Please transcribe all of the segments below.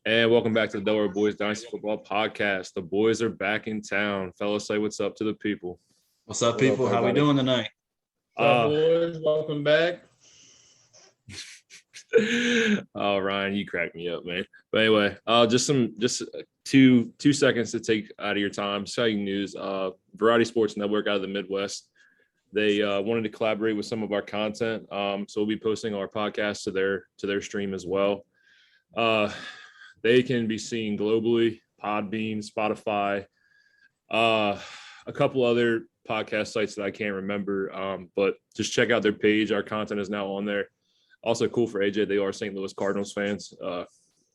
And welcome back to the Delaware Boys Dynasty Football Podcast. The boys are back in town. Fellas, say what's up to the people. What's up, people? How we doing tonight? What's up, boys? Welcome back. Oh, Ryan, you cracked me up, man. But anyway, just two seconds to take out of your time. Exciting news. Variety Sports Network out of the Midwest. They wanted to collaborate with some of our content. So we'll be posting our podcast to their stream as well. They can be seen globally, Podbean, Spotify, a couple other podcast sites that I can't remember. But just check out their page. Our content is now on there. Also cool for AJ. They are St. Louis Cardinals fans.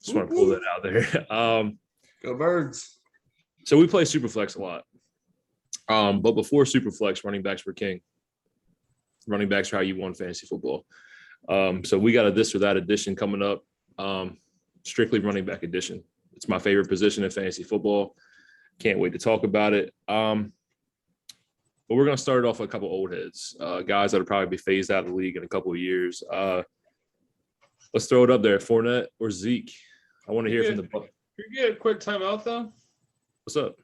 Just want to pull that out there. Go Birds. So we play Superflex a lot. But before Superflex, running backs were king. Running backs are how you won fantasy football. So we got a this or that edition coming up. Strictly running back edition. It's my favorite position in fantasy football. Can't wait to talk about it. But we're going to start it off with a couple old heads, guys that'll probably be phased out of the league in a couple of years. Let's throw it up there. Fournette or Zeke? I want to hear from the. Can you get a quick timeout though? What's up?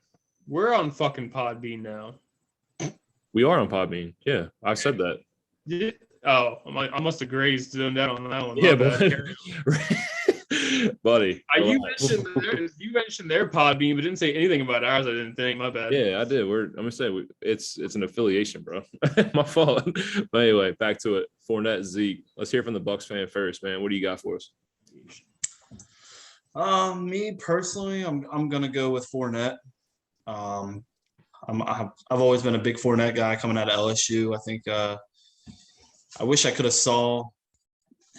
We're on fucking Podbean now. We are on Podbean. Yeah, I said that. Yeah. Oh, I must have grazed them down on that one. Yeah, buddy. You mentioned their Podbean, but didn't say anything about ours. I didn't think. My bad. Yeah, I did. I'm gonna say it's an affiliation, bro. My fault. But anyway, back to it. Fournette, Zeke. Let's hear from the Bucs fan first, man. What do you got for us? Me personally, I'm gonna go with Fournette. I've always been a big Fournette guy coming out of LSU. I think I wish I could have saw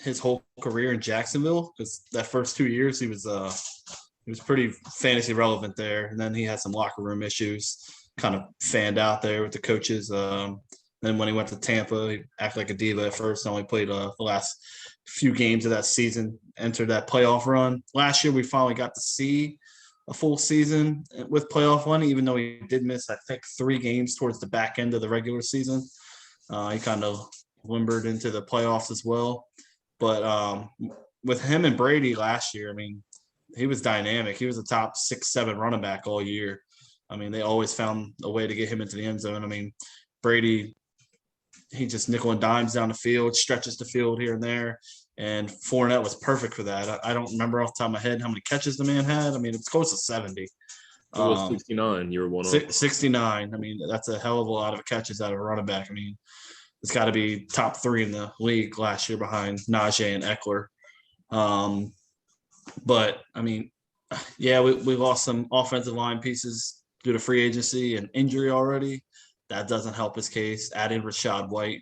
his whole career in Jacksonville, because that first 2 years he was pretty fantasy relevant there, and then he had some locker room issues, kind of fanned out there with the coaches. Then when he went to Tampa, he acted like a diva at first. Only played the last few games of that season, entered that playoff run. Last year we finally got to see a full season with playoff run, even though he did miss, I think, 3 games towards the back end of the regular season. He kind of limbered into the playoffs as well. But with him and Brady last year, I mean, he was dynamic. He was a top 6-7 running back all year. I mean, they always found a way to get him into the end zone. I mean, Brady, he just nickel and dimes down the field, stretches the field here and there. And Fournette was perfect for that. I don't remember off the top of my head how many catches the man had. I mean, it's close to 70. It was 69. You were one on 69. I mean, that's a hell of a lot of catches out of a running back. I mean, it's got to be top 3 in the league last year behind Najee and Eckler. But, I mean, yeah, we lost some offensive line pieces due to free agency and injury already. That doesn't help his case. Add in Rachaad White.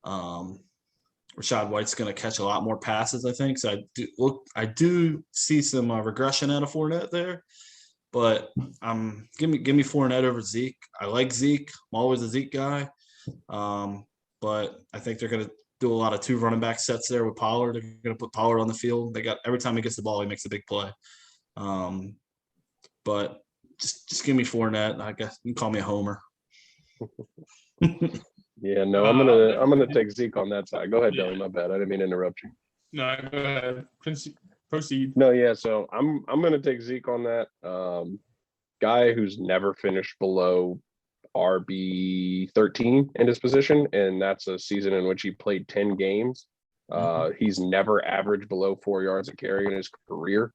Rachaad White's going to catch a lot more passes, I think. So I do see some regression out of Fournette there. But give me Fournette over Zeke. I like Zeke. I'm always a Zeke guy. But I think they're going to do a lot of 2 running back sets there with Pollard. They're going to put Pollard on the field. Every time he gets the ball, he makes a big play. But just give me Fournette. I guess you can call me a homer. Yeah, no, I'm gonna take Zeke on that side. Go ahead, Dylan. My bad. I didn't mean to interrupt you. No, go ahead. Proceed. No, yeah. So I'm gonna take Zeke on that. Guy who's never finished below RB 13 in his position, and that's a season in which he played 10 games. He's never averaged below 4 yards a carry in his career.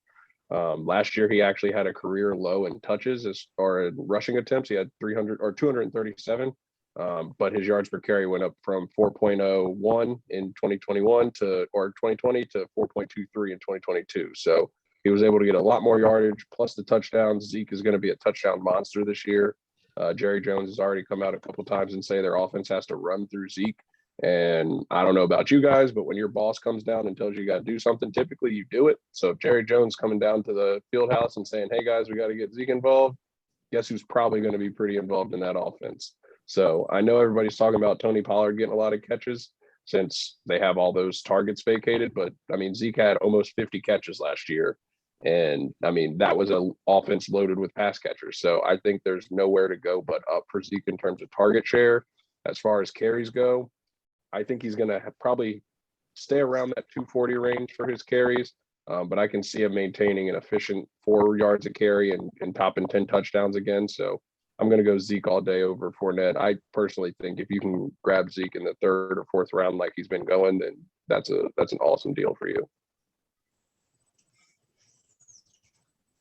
Last year, he actually had a career low in touches or in rushing attempts. He had 237, but his yards per carry went up from 4.01 in 2020 to 4.23 in 2022. So he was able to get a lot more yardage plus the touchdowns. Zeke is going to be a touchdown monster this year. Jerry Jones has already come out a couple times and say their offense has to run through Zeke. And I don't know about you guys, but when your boss comes down and tells you got to do something, typically you do it. So if Jerry Jones coming down to the field house and saying, hey, guys, we got to get Zeke involved, guess who's probably going to be pretty involved in that offense? So I know everybody's talking about Tony Pollard getting a lot of catches since they have all those targets vacated. But, I mean, Zeke had almost 50 catches last year. And, I mean, that was an offense loaded with pass catchers. So I think there's nowhere to go but up for Zeke in terms of target share. As far as carries go, I think he's going to probably stay around that 240 range for his carries. but I can see him maintaining an efficient 4 yards a carry and topping 10 touchdowns again. So I'm going to go Zeke all day over Fournette. I personally think if you can grab Zeke in the 3rd or 4th round like he's been going, then that's an awesome deal for you.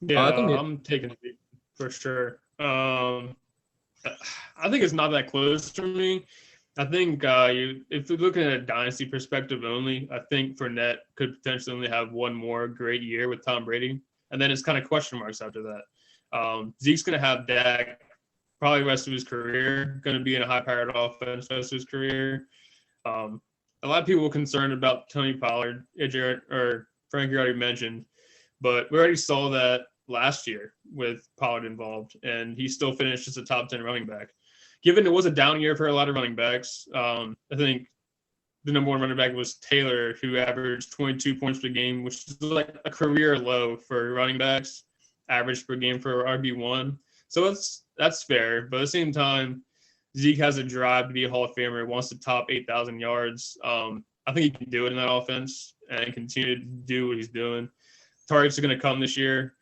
Yeah, I think I'm taking it for sure. I think it's not that close for me. I think if you're looking at a dynasty perspective only, I think Fournette could potentially only have one more great year with Tom Brady, and then it's kind of question marks after that. Zeke's going to have Dak probably the rest of his career, going to be in a high-powered offense the rest of his career. A lot of people were concerned about Tony Pollard, or Frankie already mentioned, but we already saw that last year with Pollard involved, and he still finished as a top 10 running back. Given it was a down year for a lot of running backs, I think the number one running back was Taylor, who averaged 22 points per game, which is like a career low for running backs, average per game for RB1. So that's fair. But at the same time, Zeke has a drive to be a Hall of Famer, wants to top 8,000 yards. I think he can do it in that offense and continue to do what he's doing. Targets are going to come this year.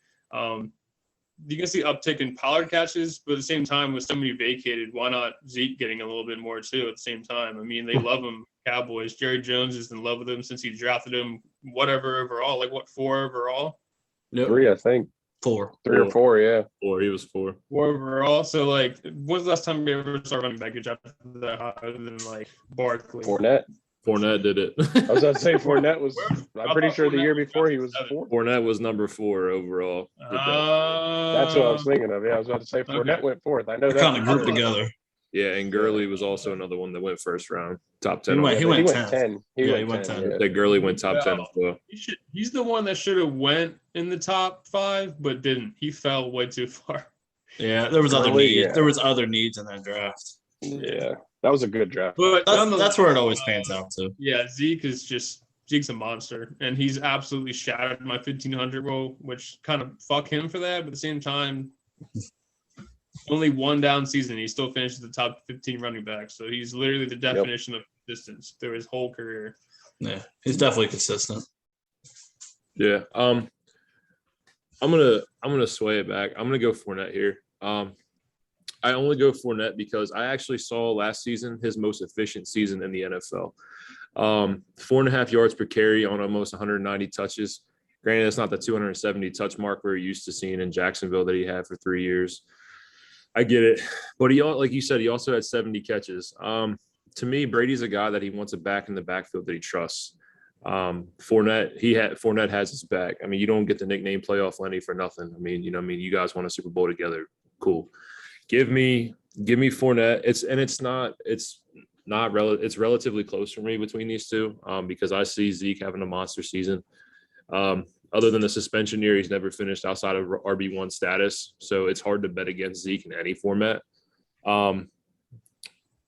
You can see uptick in Pollard catches, but at the same time, with somebody vacated, why not Zeke getting a little bit more too at the same time? I mean, they love him, Cowboys. Jerry Jones is in love with him since he drafted him, whatever overall, 4 overall? Yep. 3, I think. 4. 3 or 4, yeah. 4. He was 4. 4 overall. So, when's the last time we ever saw running back get drafted that high other than, Barkley? Fournette did it. I was about to say Fournette was. I'm pretty sure the year before he was 4. Fournette was number 4 overall. That's what I was thinking of. Yeah, I was about to say Fournette went 4th. I know They're that. kind of grouped together. Yeah, and Gurley was also another one that went first round, top 10. He went 10. He went 10. Yeah. Gurley went top 10 as well. He's the one that should have went in the top 5, but didn't. He fell way too far. Yeah, there was other Gurley, needs. yeah. There was other needs in that draft. Yeah, that was a good draft. But That's where it always pans out to. Yeah, Zeke's a monster, and he's absolutely shattered my 1,500 role, which kind of fuck him for that. But at the same time, only one down season, he still finishes the top 15 running back. So he's literally the definition of distance through his whole career. Yeah, he's definitely consistent. Yeah. I'm gonna sway it back. I'm gonna go Fournette here. I only go Fournette because I actually saw last season his most efficient season in the NFL. 4.5 yards per carry on almost 190 touches. Granted, it's not the 270 touch mark we're used to seeing in Jacksonville that he had for 3 years. I get it, but he, like you said, he also had 70 catches. To me, Brady's a guy that he wants a back in the backfield that he trusts. Fournette has his back. I mean, you don't get the nickname Playoff Lenny for nothing. I mean, you guys won a Super Bowl together. Cool. Give me Fournette. It's relatively close for me between these two because I see Zeke having a monster season. Other than the suspension year, he's never finished outside of RB1 status. So it's hard to bet against Zeke in any format. But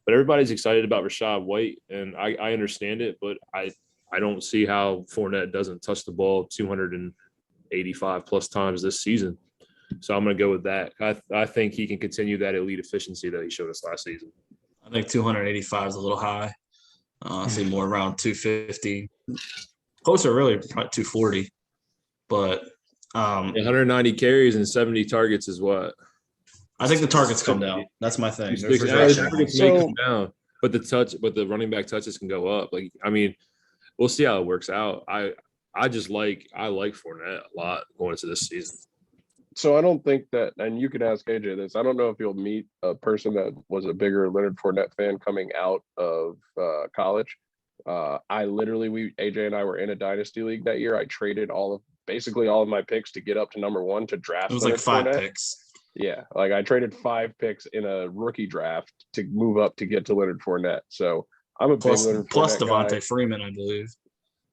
everybody's excited about Rachaad White, and I understand it, but I don't see how Fournette doesn't touch the ball 285 plus times this season. So I'm going to go with that. I think he can continue that elite efficiency that he showed us last season. I think 285 is a little high. I see more around 250. Closer, really, probably 240. But 190 carries and 70 targets is what? I think the targets come down. That's my thing. There's Targets may come down, but the running back touches can go up. We'll see how it works out. I like Fournette a lot going into this season. So I don't think that, and you could ask AJ this, I don't know if you'll meet a person that was a bigger Leonard Fournette fan coming out of college. AJ and I were in a dynasty league that year. I traded basically all of my picks to get up to number 1 to draft. It was Leonard 5 Fournette. picks. Yeah, I traded 5 picks in a rookie draft to move up to get to Leonard Fournette. So I'm a big Leonard plus Fournette Devontae guy. Freeman, I believe.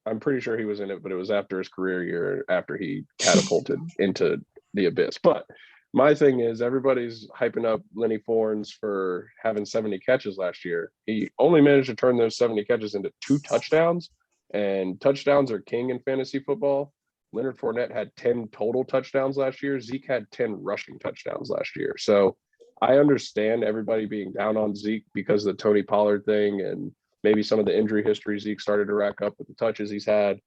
I'm pretty sure he was in it, but it was after his career year, after he catapulted into the abyss. But my thing is, everybody's hyping up Lenny Fournette for having 70 catches last year. He only managed to turn those 70 catches into 2 touchdowns, and touchdowns are king in fantasy football. Leonard Fournette had 10 total touchdowns last year. Zeke had 10 rushing touchdowns last year. So I understand everybody being down on Zeke because of the Tony Pollard thing and maybe some of the injury history Zeke started to rack up with the touches he's had.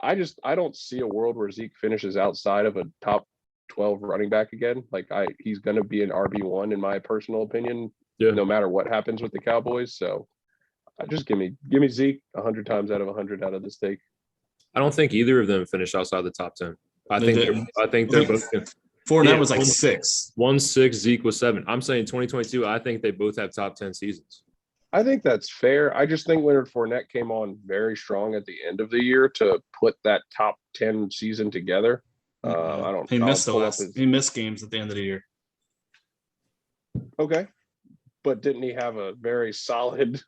I don't see a world where Zeke finishes outside of a top 12 running back again. Like he's going to be an RB1 in my personal opinion, no matter what happens with the Cowboys. So I just give me Zeke 100 times out of 100 out of this take. I don't think either of them finished outside the top 10. I They think didn't. they're both. Fournette was like 6. 1-6, Zeke was 7. I'm saying 2022. I think they both have top 10 seasons. I think that's fair. I just think Leonard Fournette came on very strong at the end of the year to put that top 10 season together. I don't. He missed games at the end of the year. Okay, but didn't he have a very solid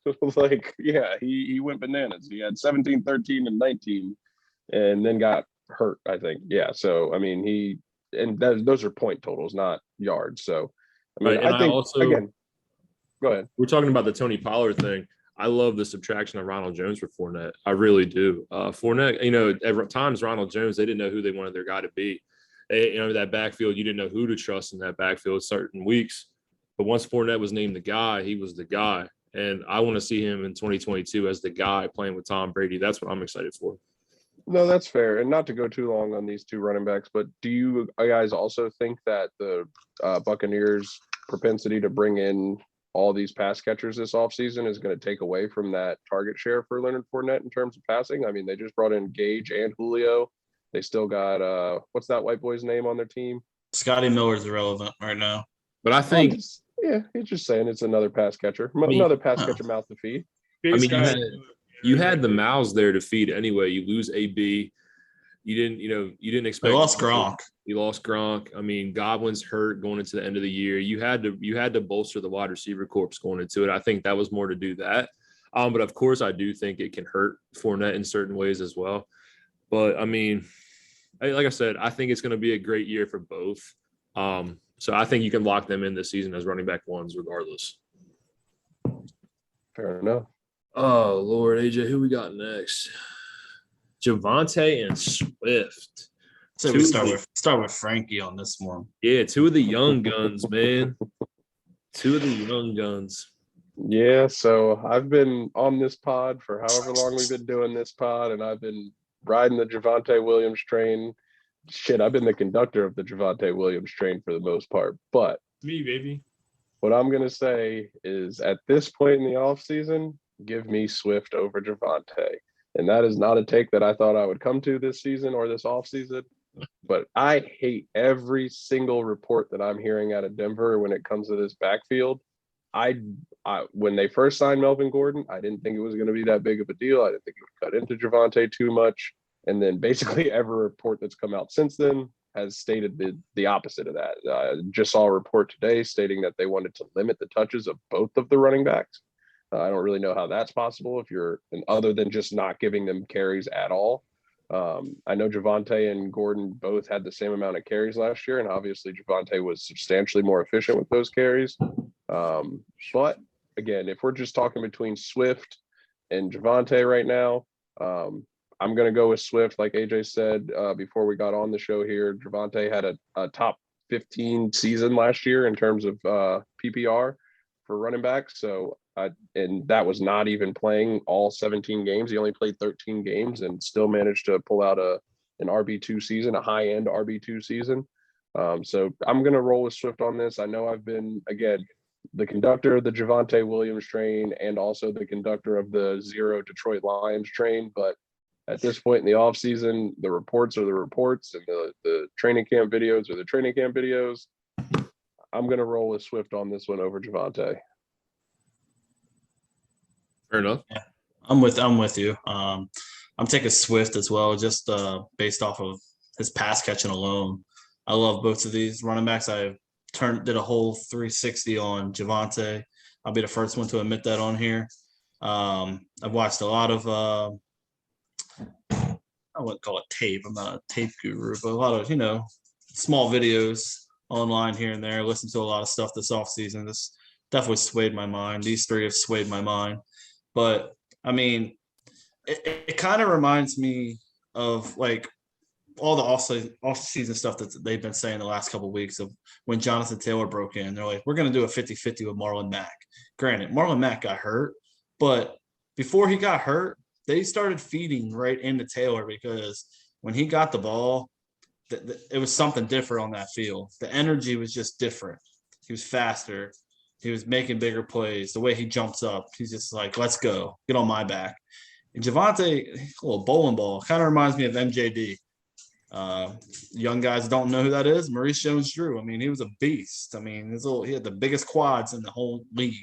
he went bananas. He had 17, 13, and 19, and then got hurt, I think. Yeah. So I mean those are point totals, not yards. So I mean, right, I think also, again. Go ahead. We're talking about the Tony Pollard thing. I love the subtraction of Ronald Jones for Fournette. I really do. Fournette, at times Ronald Jones, they didn't know who they wanted their guy to be. That backfield, you didn't know who to trust in that backfield certain weeks. But once Fournette was named the guy, he was the guy. And I want to see him in 2022 as the guy playing with Tom Brady. That's what I'm excited for. No, that's fair. And not to go too long on these two running backs, but do you guys also think that the Buccaneers' propensity to bring in all these pass catchers this offseason is going to take away from that target share for Leonard Fournette in terms of passing? I mean, they just brought in Gage and Julio. They still got what's that white boy's name on their team? Scotty Miller's irrelevant right now. But I think he's just saying it's another pass catcher. Another pass catcher mouth to feed. I mean, you had the mouths there to feed anyway. You lose AB. You didn't expect. They lost Gronk. You lost Gronk. I mean, Godwin's hurt going into the end of the year. You had to bolster the wide receiver corps going into it. I think that was more to do that. But of course, I do think it can hurt Fournette in certain ways as well. But I mean, like I said, I think it's going to be a great year for both. So I think you can lock them in this season as running back ones, regardless. Fair enough. Oh Lord, AJ, who we got next? Javonte and Swift. So we start with Frankie on this one. Yeah, two of the young guns, man. Two of the young guns. Yeah, so I've been on this pod for however long we've been doing this pod, and I've been riding the Javonte Williams train. Shit, I've been the conductor of the Javonte Williams train for the most part. But me, baby. What I'm gonna say is at this point in the offseason, give me Swift over Javonte. And that is not a take that I thought I would come to this season or this offseason. But I hate every single report that I'm hearing out of Denver when it comes to this backfield. I when they first signed Melvin Gordon, I didn't think it was going to be that big of a deal. I didn't think it would cut into Javonte too much. And then basically every report that's come out since then has stated the opposite of that. Just saw a report today stating that they wanted to limit the touches of both of the running backs. I don't really know how that's possible other than just not giving them carries at all. I know Javonte and Gordon both had the same amount of carries last year, and obviously Javonte was substantially more efficient with those carries. But again, if we're just talking between Swift and Javonte right now, I'm going to go with Swift. Like AJ said before we got on the show here, Javonte had a top 15 season last year in terms of PPR for running backs. And that was not even playing all 17 games. He only played 13 games and still managed to pull out an RB2 season, a high-end RB2 season. So I'm going to roll with Swift on this. I know I've been, again, the conductor of the Javonte Williams train and also the conductor of the Zero Detroit Lions train. But at this point in the offseason, the reports are the reports and the training camp videos are the training camp videos. I'm going to roll with Swift on this one over Javonte. Fair enough. Yeah, I'm with you. I'm taking Swift as well, just based off of his pass catching alone. I love both of these running backs. I did a whole 360 on Javonte. I'll be the first one to admit that on here. I've watched a lot of I wouldn't call it tape. I'm not a tape guru, but a lot of small videos online here and there. Listened to a lot of stuff this offseason. This definitely swayed my mind. These three have swayed my mind. But I mean, it kind of reminds me of like all the off-season stuff that they've been saying the last couple of weeks of when Jonathan Taylor broke in. They're like, we're going to do a 50-50 with Marlon Mack. Granted, Marlon Mack got hurt, but before he got hurt, they started feeding right into Taylor because when he got the ball, it was something different on that field. The energy was just different. He was faster. He was making bigger plays. The way he jumps up, he's just like, let's go, get on my back. And Javonte, a little bowling ball, kind of reminds me of MJD. Young guys don't know who that is. Maurice Jones-Drew. I mean, he was a beast. I mean, he had the biggest quads in the whole league.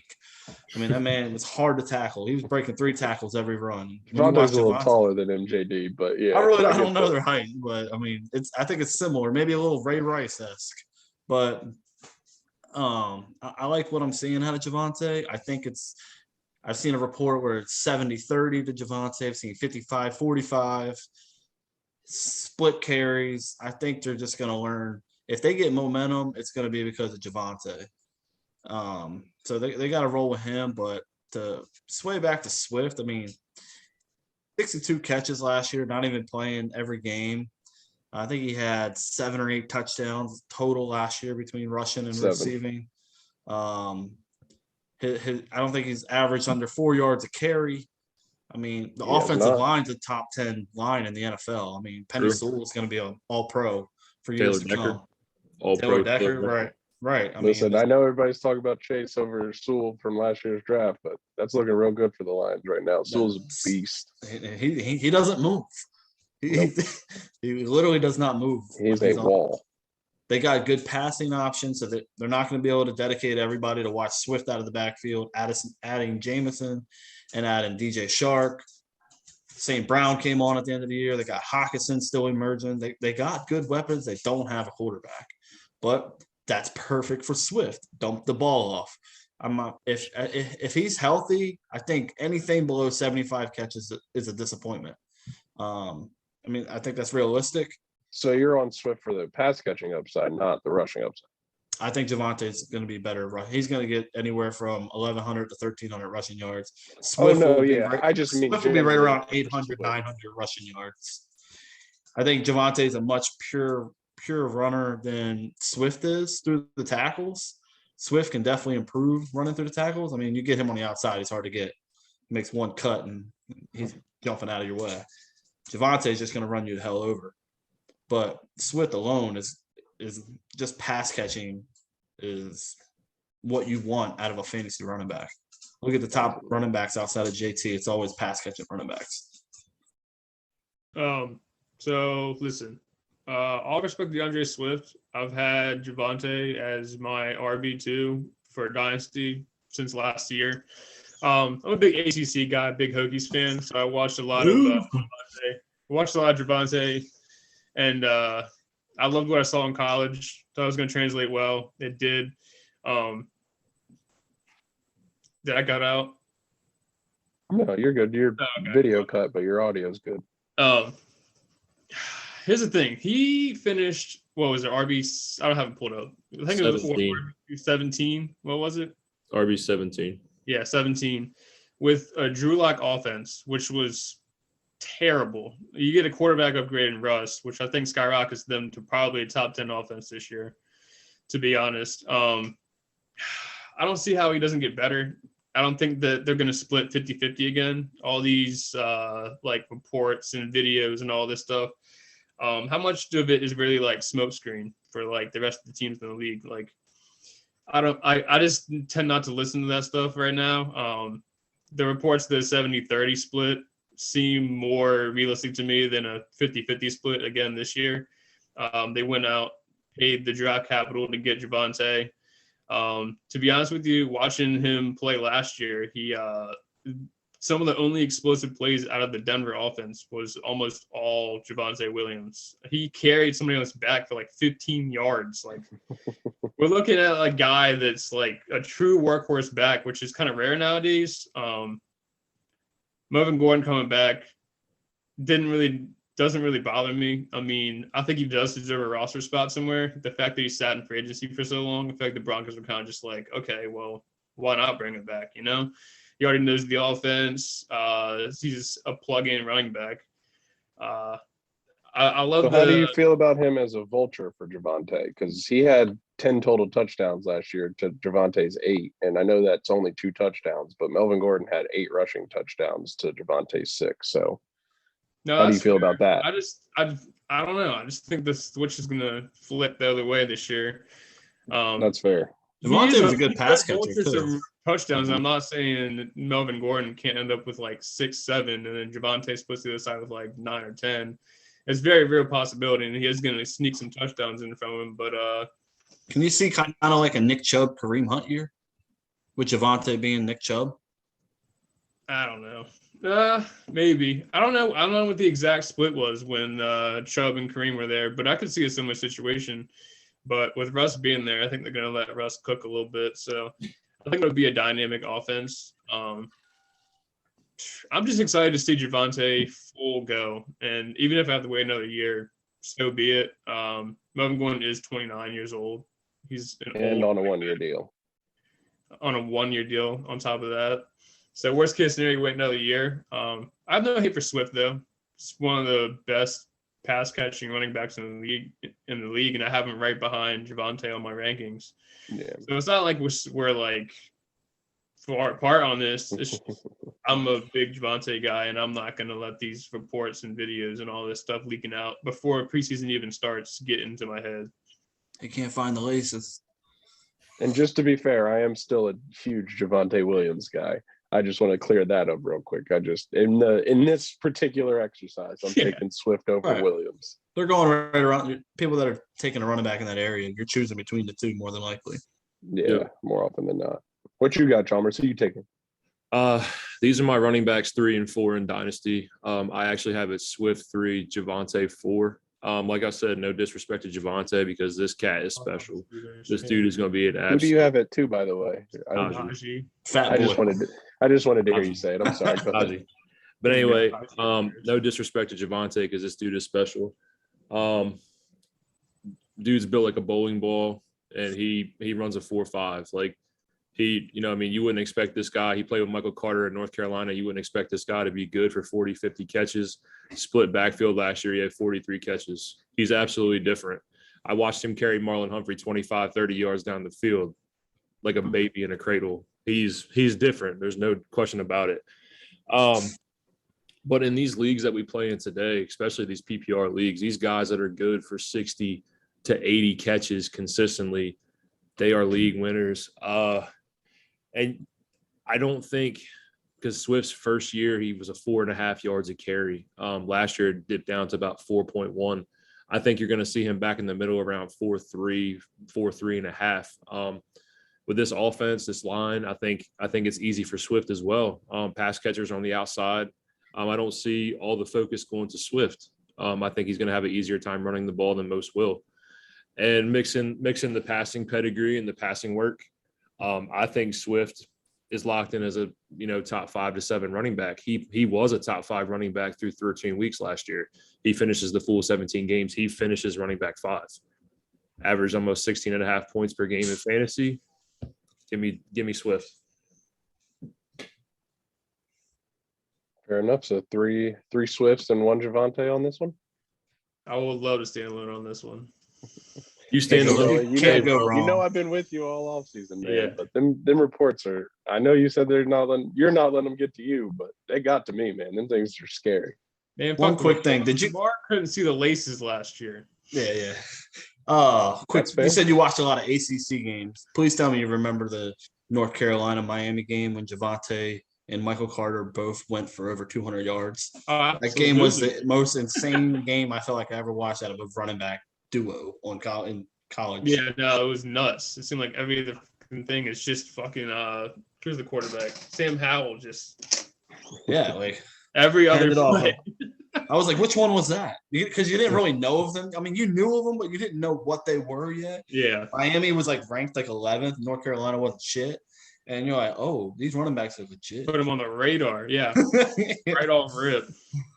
I mean, that man was hard to tackle. He was breaking 3 tackles every run. Javonte's a little taller than MJD, but yeah. I don't know their height, but I mean, I think it's similar, maybe a little Ray Rice-esque. But I like what I'm seeing out of Javonte. I've seen a report where it's 70-30 to Javonte. I've seen 55-45. Split carries. I think they're just going to learn. If they get momentum, it's going to be because of Javonte. So they got to roll with him. But to sway back to Swift, I mean, 62 catches last year, not even playing every game. I think he had 7 or 8 touchdowns total last year between rushing and 7. receiving. I don't think he's averaged under 4 yards a carry. I mean, the offensive line's a top 10 line in the NFL. I mean, Penny Sewell is going to be an all-pro for years to come. Taylor Decker, right. I know everybody's talking about Chase over Sewell from last year's draft, but that's looking real good for the Lions right now. Sewell's a beast. He doesn't move. He literally does not move. He's a wall. They got good passing options, so that they're not going to be able to dedicate everybody to watch Swift out of the backfield, adding Jamison and adding DJ Shark. St. Brown came on at the end of the year. They got Hawkinson still emerging. They got good weapons. They don't have a quarterback. But that's perfect for Swift. Dump the ball off. If he's healthy, I think anything below 75 catches is a disappointment. I mean, I think that's realistic. So you're on Swift for the pass catching upside, not the rushing upside. I think Javonte's going to be better. He's going to get anywhere from 1,100 to 1,300 rushing yards. Swift I just mean Swift will be right around 800, 900 rushing yards. I think Javonte's a much pure runner than Swift is through the tackles. Swift can definitely improve running through the tackles. I mean, you get him on the outside, he's hard to get. He makes one cut and he's jumping out of your way. Javonte's just going to run you the hell over. But Swift alone is just pass catching is what you want out of a fantasy running back. Look at the top running backs outside of JT. It's always pass catching running backs. So listen, all respect to DeAndre Swift. I've had Javonte as my RB2 for Dynasty since last year. I'm a big ACC guy, big Hokies fan, so I watched a lot of Javonte, and I loved what I saw in college. Thought it was going to translate well. It did. Did I cut out? No, you're good. Your video cut, but your audio is good. Here's the thing. He finished, what was it, RB? I don't have it pulled up. I think 17. It was 17. What was it? RB 17. Yeah, 17. With a Drew Lock offense, which was terrible. You get a quarterback upgrade in Russ, which I think skyrockets them to probably a top 10 offense this year, to be honest. I don't see how he doesn't get better. I don't think that they're going to split 50-50 again. All these reports and videos and all this stuff. How much of it is really like smokescreen for like the rest of the teams in the league? Like, I just tend not to listen to that stuff right now. The reports the 70-30 split seem more realistic to me than a 50-50 split again this year. They went out, paid the draft capital to get Javonte. To be honest with you, watching him play last year, he some of the only explosive plays out of the Denver offense was almost all Javonte Williams. He carried somebody else back for like 15 yards. Like, we're looking at a guy that's like a true workhorse back, which is kind of rare nowadays. Melvin Gordon coming back doesn't really bother me. I mean, I think he does deserve a roster spot somewhere. The fact that he sat in free agency for so long, the fact the Broncos were kind of just like, okay, well, why not bring him back, you know? He already knows the offense. He's a plug-in running back. I love So how do you feel about him as a vulture for Javonte? Because he had 10 total touchdowns last year to Javonte's 8. And I know that's only 2 touchdowns, but Melvin Gordon had 8 rushing touchdowns to Javonte's 6. So No, how do you that's feel fair. about that? I don't know. I just think the switch is gonna flip the other way this year. That's fair. Devontae was a good pass catcher vulture too. some touchdowns. Mhm. I'm not saying that Melvin Gordon can't end up with like 6, 7, and then Javonte's supposed to the other side with like 9 or 10. It's very real possibility, and he is going to sneak some touchdowns in from him. But Can you see kind of like a Nick Chubb, Kareem Hunt year, with Javonte being Nick Chubb? I don't know. Maybe. I don't know. I don't know what the exact split was when Chubb and Kareem were there, but I could see a similar situation. But with Russ being there, I think they're going to let Russ cook a little bit. So I think it'll be a dynamic offense. I'm just excited to see Javonte full go. And even if I have to wait another year, so be it. Melvin Gordon is 29 years old. He's And on a 1-year deal. On a 1-year deal on top of that. So worst case scenario, wait another year. I have no hate for Swift, though. It's one of the best pass catching running backs in the league, and I have him right behind Javonte on my rankings. Yeah. So it's not like we're like far apart on this. I'm a big Javonte guy, and I'm not going to let these reports and videos and all this stuff leaking out before preseason even starts get into my head. He can't find the laces. And just to be fair, I am still a huge Javonte Williams guy. I just want to clear that up real quick. I just in this particular exercise, I'm taking Swift over Williams. They're going right around people that are taking a running back in that area. You're choosing between the two more than likely. Yeah, more often than not. What you got, Chalmers? Who you taking? These are my running backs 3 and 4 in Dynasty. I actually have it Swift 3, Javonte 4. Like I said, no disrespect to Javonte because this cat is special. This dude is going to be an absolute. Who do you have it to, by the way? Fat boy. I just wanted to hear you say it. I'm sorry. But anyway, no disrespect to Javonte because this dude is special. Dude's built like a bowling ball, and he runs a 4.5. Like you wouldn't expect this guy. He played with Michael Carter in North Carolina. You wouldn't expect this guy to be good for 40, 50 catches. Split backfield last year. He had 43 catches. He's absolutely different. I watched him carry Marlon Humphrey 25, 30 yards down the field like a baby in a cradle. He's different. There's no question about it. But in these leagues that we play in today, especially these PPR leagues, these guys that are good for 60 to 80 catches consistently, they are league winners. And I don't think because Swift's first year, he was a 4.5 yards a carry. Last year, it dipped down to about 4.1. I think you're going to see him back in the middle around 4.3, 4.3.5. With this offense, this line, I think it's easy for Swift as well. Pass catchers on the outside. I don't see all the focus going to Swift. I think he's going to have an easier time running the ball than most will. And mixing the passing pedigree and the passing work, I think Swift is locked in as a top 5 to 7 running back. He was a top 5 running back through 13 weeks last year. He finishes the full 17 games. He finishes running back 5. Averaged almost 16.5 points per game in fantasy. Give me Swift. Fair enough. So three Swifts and 1 Javonte on this one. I would love to stand alone on this one. You stand alone. You can't go wrong. You know I've been with you all offseason, man. Yeah. But them reports are. I know you said you're not letting them get to you, but they got to me, man. Them things are scary. Man, One quick thing. Did you? Mark couldn't see the laces last year. Yeah. Quick. That's fair. You said you watched a lot of ACC games. Please tell me you remember the North Carolina Miami game when Javonte and Michael Carter both went for over 200 yards. That game was the most insane game I felt like I ever watched out of a running back duo in college. Yeah, no, it was nuts. It seemed like every other thing is just fucking who's the quarterback? Sam Howell just like every other play. I was like, which one was that? Because you didn't really know of them. I mean, you knew of them, but you didn't know what they were yet. Yeah. Miami was like ranked like 11th. North Carolina wasn't shit. And you're like, oh, these running backs are legit. Put them on the radar. Yeah. Right off rip.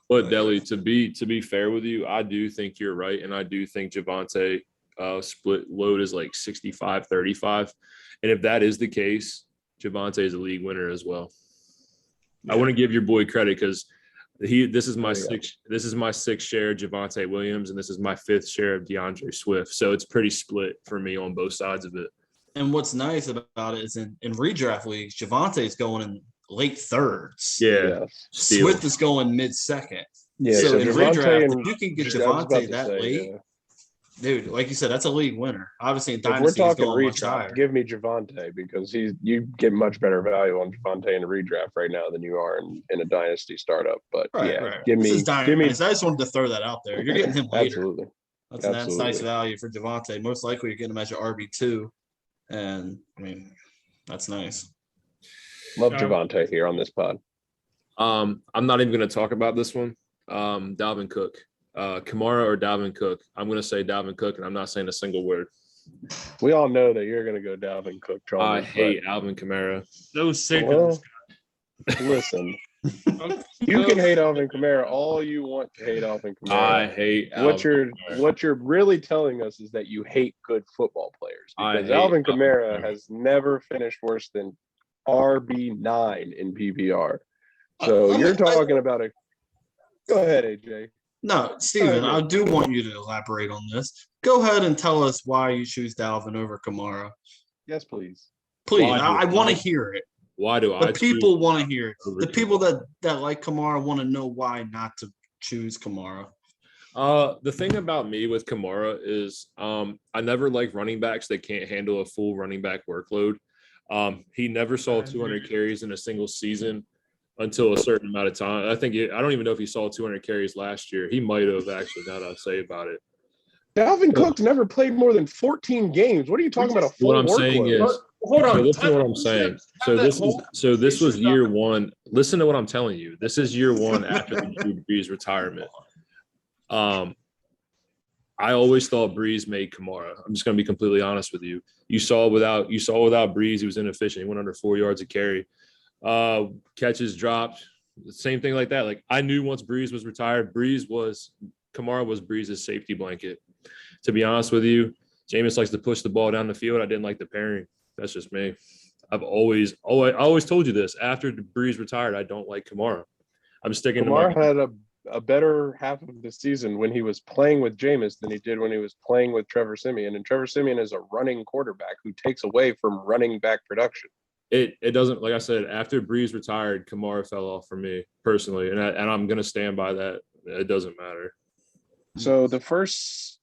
But Deli, to be fair with you, I do think you're right. And I do think Javonte split load is like 65-35. And if that is the case, Javonte is a league winner as well. Yeah. I want to give your boy credit because This is my Yeah. sixth. This is my sixth share of Javonte Williams, and this is my fifth share of DeAndre Swift. So it's pretty split for me on both sides of it. And what's nice about it is in redraft leagues, Javonte's going in late thirds. Yeah, Yes. steal. Swift is going mid-second. Yeah. So So in Javonte redraft, and if you can get I was about Javonte to that say, late, yeah. dude, like you said, that's a league winner. Obviously, in If we're Dynasty, he's talking going much redraft, higher. give me Javonte because you get much better value on Javonte in a redraft right now than you are in a dynasty startup. But Right, yeah, right. give This is me Dynasty. I just wanted to throw that out there. You're getting him later. absolutely. That's nice Absolutely. value for Javonte. Most likely, you're getting him as your RB2. And, I mean, that's nice. Love Javonte here on this pod. I'm not even going to talk about this one. Dalvin Cook, Kamara or Dalvin Cook. I'm going to say Dalvin Cook, and I'm not saying a single word. We all know that you're going to go Dalvin Cook, I Chalmers. hate Alvin Kamara. So sick of Well, this listen, guy. you can hate Alvin Kamara all you want to hate Alvin I Kamara. hate What Alvin Kamara. what you're really telling us is that you hate good football players I because hate Alvin Alvin Kamara Kamara. has never finished worse than RB9 in PPR. So you're talking about a. Go ahead, AJ. No, Steven, I do want you to elaborate on this. Go ahead and tell us why you choose Dalvin over Kamara. Yes, please. Please, Why do- I want to why- hear it. Why do I? The people want to hear it. over The people that like Kamara want to know why not to choose Kamara. The thing about me with Kamara is I never like running backs that can't handle a full running back workload. He never saw 200 carries in a single season until a certain amount of time. I don't even know if he saw 200 carries last year. He might have actually, now that I say about it. Dalvin Cook's never played more than 14 games. What are you talking about? A full What I'm workload? saying is, Hold on. so listen to what I'm saying. This was year one. Listen to what I'm telling you. This is year one after the Drew Brees retirement. I always thought Brees made Kamara. I'm just going to be completely honest with you. You saw without Brees, he was inefficient. He went under 4 yards a carry. Catches dropped. Same thing like that. Like I knew once Brees was retired, Kamara was Brees' safety blanket. To be honest with you, Jameis likes to push the ball down the field. I didn't like the pairing. That's just me. I always told you this. After Brees retired, I don't like Kamara. I'm sticking Kamara to my. had a better half of the season when he was playing with Jameis than he did when he was playing with Trevor Siemian. And Trevor Siemian is a running quarterback who takes away from running back production. It doesn't, like I said, after Brees retired, Kamara fell off for me personally, and I'm gonna stand by that. It doesn't matter. So the first,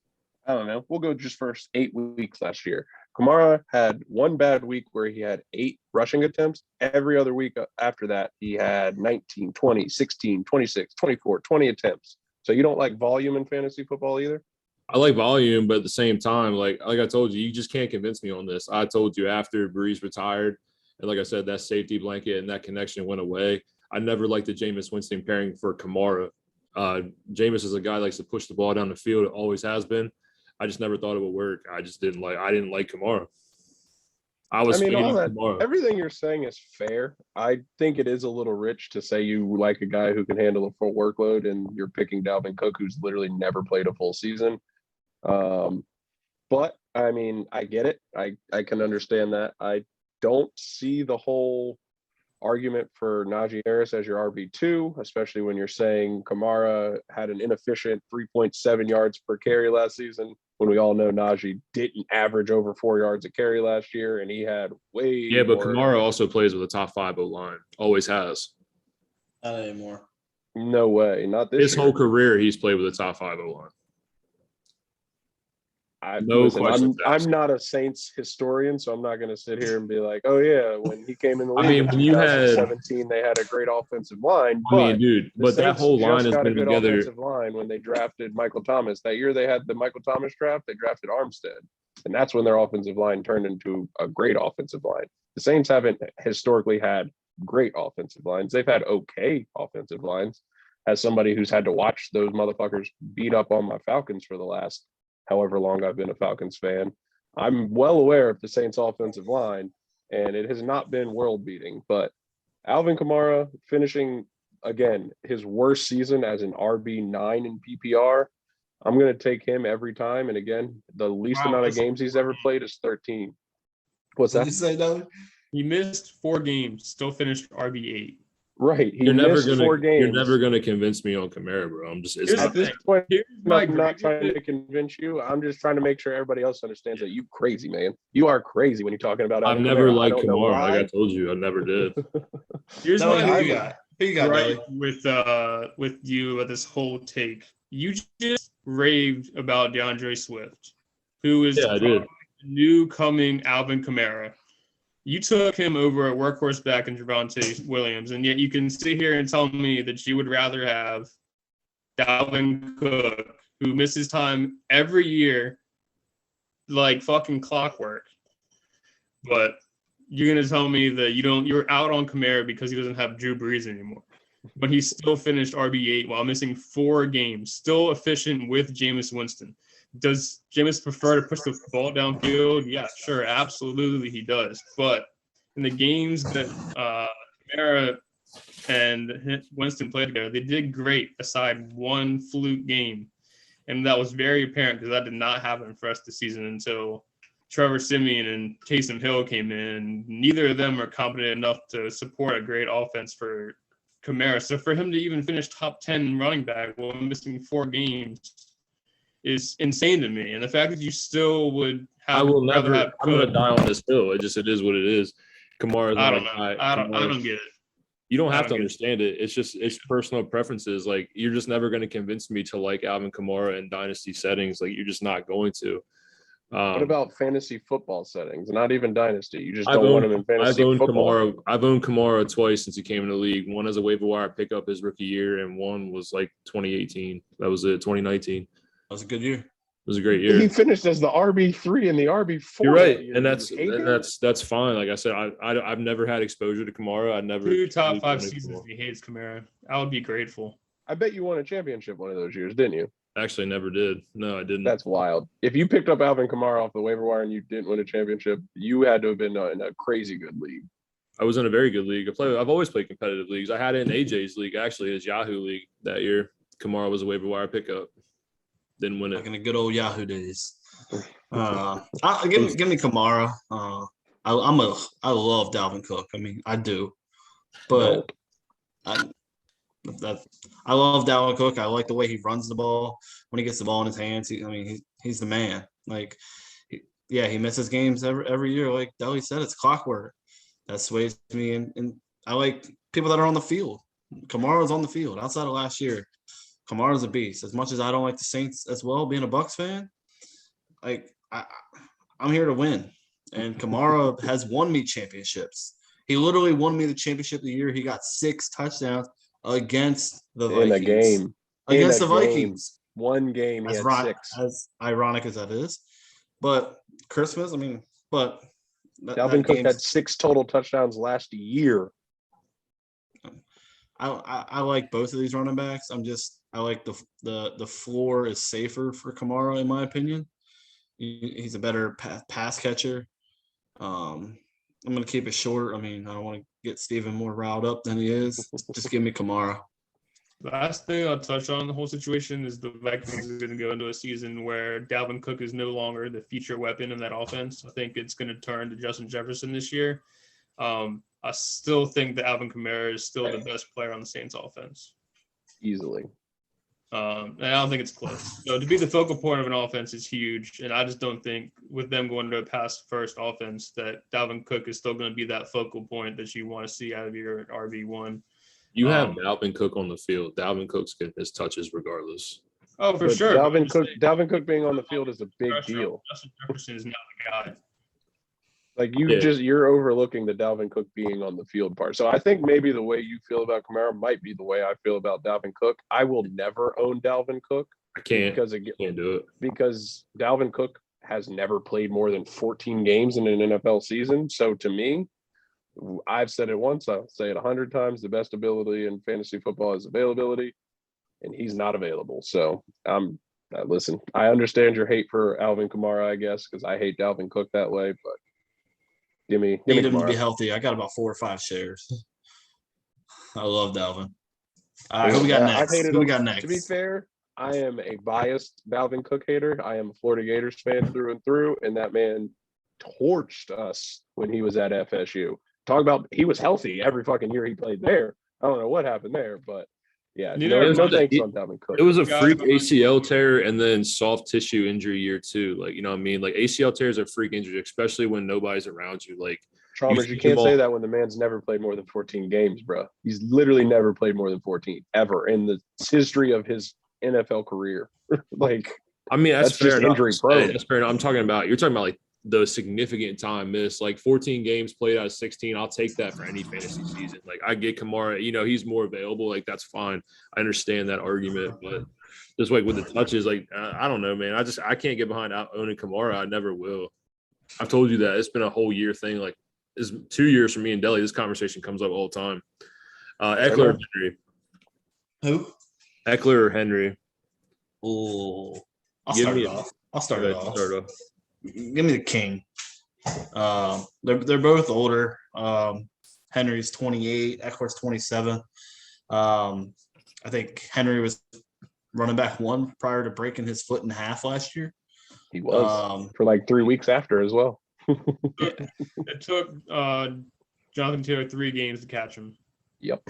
I don't know, we'll go just first 8 weeks last year. Kamara had one bad week where he had 8 rushing attempts. Every other week after that, he had 19, 20, 16, 26, 24, 20 attempts. So you don't like volume in fantasy football either? I like volume, but at the same time, like I told you, you just can't convince me on this. I told you after Brees retired, and like I said, that safety blanket and that connection went away. I never liked the Jameis Winston pairing for Kamara. Jameis is a guy that likes to push the ball down the field. It always has been. I just never thought it would work. I didn't like Kamara. Everything you're saying is fair. I think it is a little rich to say you like a guy who can handle a full workload and you're picking Dalvin Cook, who's literally never played a full season. But I mean, I get it. I can understand that. I don't see the whole argument for Najee Harris as your RB2, especially when you're saying Kamara had an inefficient 3.7 yards per carry last season, when we all know Najee didn't average over 4 yards a carry last year, and he had way Yeah, but more. Kamara also plays with a top 5 O-line. Always has. Not anymore. No way. Not this His year. whole career, he's played with a top 5 O-line. I'm not a Saints historian, so I'm not going to sit here and be like, oh, yeah, when he came in the league in when you had 2017, they had a great offensive line. But that whole line has got a been good together. offensive line when they drafted Michael Thomas. That year they had the Michael Thomas draft, they drafted Armstead. And that's when their offensive line turned into a great offensive line. The Saints haven't historically had great offensive lines. They've had okay offensive lines. As somebody who's had to watch those motherfuckers beat up on my Falcons for the last however long I've been a Falcons fan, I'm well aware of the Saints offensive line, and it has not been world beating. But Alvin Kamara finishing, again, his worst season as an RB9 in PPR, I'm going to take him every time. And again, the least amount of games he's ever played is 13. What's that? Did you say, Doug? He missed 4 games, still finished RB8. Right. He You're never missed 4 games. You're never gonna convince me on Kamara, bro. I'm just. It's Here's not. At this point, Here's my I'm not gripe trying with to it. convince you. I'm just trying to make sure everybody else understands that you crazy, man. You are crazy when you're talking about I've Alvin never Kamara. I liked don't know Kamara. Like I why. told you, I never did. Here's Deli, my who you got, gripe Deli? with you about this whole take. You just raved about DeAndre Swift, who is Yeah, I probably did. the new coming Alvin Kamara. You took him over a workhorse back in Javonte Williams, and yet you can sit here and tell me that you would rather have Dalvin Cook, who misses time every year like fucking clockwork. But you're gonna tell me that you're out on Kamara because he doesn't have Drew Brees anymore. But he still finished RB8 while missing 4 games, still efficient with Jameis Winston. Does Jameis prefer to push the ball downfield? Yeah, sure, absolutely he does. But in the games that Kamara and Winston played together, they did great aside one fluke game. And that was very apparent because that did not happen for us this season until Trevor Siemian and Taysom Hill came in. Neither of them are competent enough to support a great offense for Kamara. So for him to even finish top 10 running back while missing 4 games is insane to me. And the fact that you still would I have will rather never. have I'm gonna Cook, die on this hill. It is what it is. Kamara's I not a don't know. guy. I don't Kamara- get it. You don't I have don't to get it. understand it. It's personal preferences. Like you're just never going to convince me to like Alvin Kamara in dynasty settings. Like you're just not going to. What about fantasy football settings? Not even dynasty. You just I've don't want owned, him in fantasy I've owned football. Kamara. I've owned Kamara twice since he came in the league. One as a waiver wire pickup his rookie year, and one was like 2018. That was it. 2019. It That was a good year. was a great He year. finished as the RB3 and the RB4. You're right, that year. and You hate that's fine. Like I said, I've never had exposure to Kamara. I never 2 top really 5 wanted seasons Kamara. he hates Kamara. I would be grateful. I bet you won a championship one of those years, didn't you? Actually, never did. No, I didn't. That's wild. If you picked up Alvin Kamara off the waiver wire and you didn't win a championship, you had to have been in a crazy good league. I was in a very good league. I've always played competitive leagues. I had it in AJ's league, actually, his Yahoo league that year. Kamara was a waiver wire pickup. Didn't win Like it. in the good old Yahoo days. Give me Kamara. I love Dalvin Cook. I mean, I do, but I love Dalvin Cook. I like the way he runs the ball when he gets the ball in his hands. He's the man. Like, he misses games every year. Like Deli said, it's clockwork. That sways me, and I like people that are on the field. Kamara's on the field. Outside of last year, Kamara's a beast. As much as I don't like the Saints as well, being a Bucks fan, like I'm here to win. And Kamara has won me championships. He literally won me the championship the year he got 6 touchdowns against the Vikings. In a game. Against the Vikings. One game, he had 6. As ironic as that is. But Christmas, I mean, but Dalvin Cook had 6 total touchdowns last year. I like both of these running backs. I like the floor is safer for Kamara in my opinion. He's a better pass catcher. I'm gonna keep it short. I mean, I don't want to get Steven more riled up than he is. Just give me Kamara. Last thing I'll touch on the whole situation is the Vikings are going to go into a season where Dalvin Cook is no longer the feature weapon in that offense. I think it's going to turn to Justin Jefferson this year. I still think that Alvin Kamara is still the best player on the Saints offense. Easily. And I don't think it's close. So to be the focal point of an offense is huge. And I just don't think with them going to a pass-first offense that Dalvin Cook is still going to be that focal point that you want to see out of your RB1. You have Dalvin Cook on the field. Dalvin Cook's getting his touches regardless. Oh, for But sure. Dalvin Cook being on the field is a big deal. Justin Jefferson is not the guy. Like Yeah. you're overlooking the Dalvin Cook being on the field part. So I think maybe the way you feel about Kamara might be the way I feel about Dalvin Cook. I will never own Dalvin Cook I can't do it. because Dalvin Cook has never played more than 14 games in an NFL season. So to me, I've said it once, I'll say it 100 times. The best ability in fantasy football is availability, and he's not available. So listen, I understand your hate for Alvin Kamara, I guess, because I hate Dalvin Cook that way, but give me Need him to Kamara. be healthy. I got about 4 or 5 shares. I love Dalvin. All right, who we got I've next? hated Who we him. got next? To be fair, I am a biased Dalvin Cook hater. I am a Florida Gators fan through and through, and that man torched us when he was at FSU. Talk about he was healthy every fucking year he played there. I don't know what happened there, but yeah, Neither no, of no mine- thanks on Dalvin Cook. It was a Guys freak behind- ACL tear and then soft tissue injury year too. Like, you know what I mean? Like ACL tears are freak injury, especially when nobody's around you. Like Chalmers, you can't say that when the man's never played more than 14 games, bro. He's literally never played more than 14 ever in the history of his NFL career. Like, I mean, that's fair just enough. injury prone. That's fair enough. You're talking about like the significant time missed, like 14 games played out of 16. I'll take that for any fantasy season. Like I get Kamara, you know, he's more available. Like that's fine. I understand that argument, but just like with the touches, like I don't know, man. I can't get behind owning Kamara. I never will. I've told you that. It's been a whole year thing. Like it's 2 years for me and Deli. This conversation comes up all the time. Eckler or Henry? Who? Eckler or Henry? Oh, I'll Give start me it a- off. I'll start Go it ahead, off. start off. Give me the king. They're both older. Henry's 28, Eckler's 27. I think Henry was running back one prior to breaking his foot in half last year. he was for like 3 weeks after as well. It took Jonathan Taylor 3 games to catch him. Yep.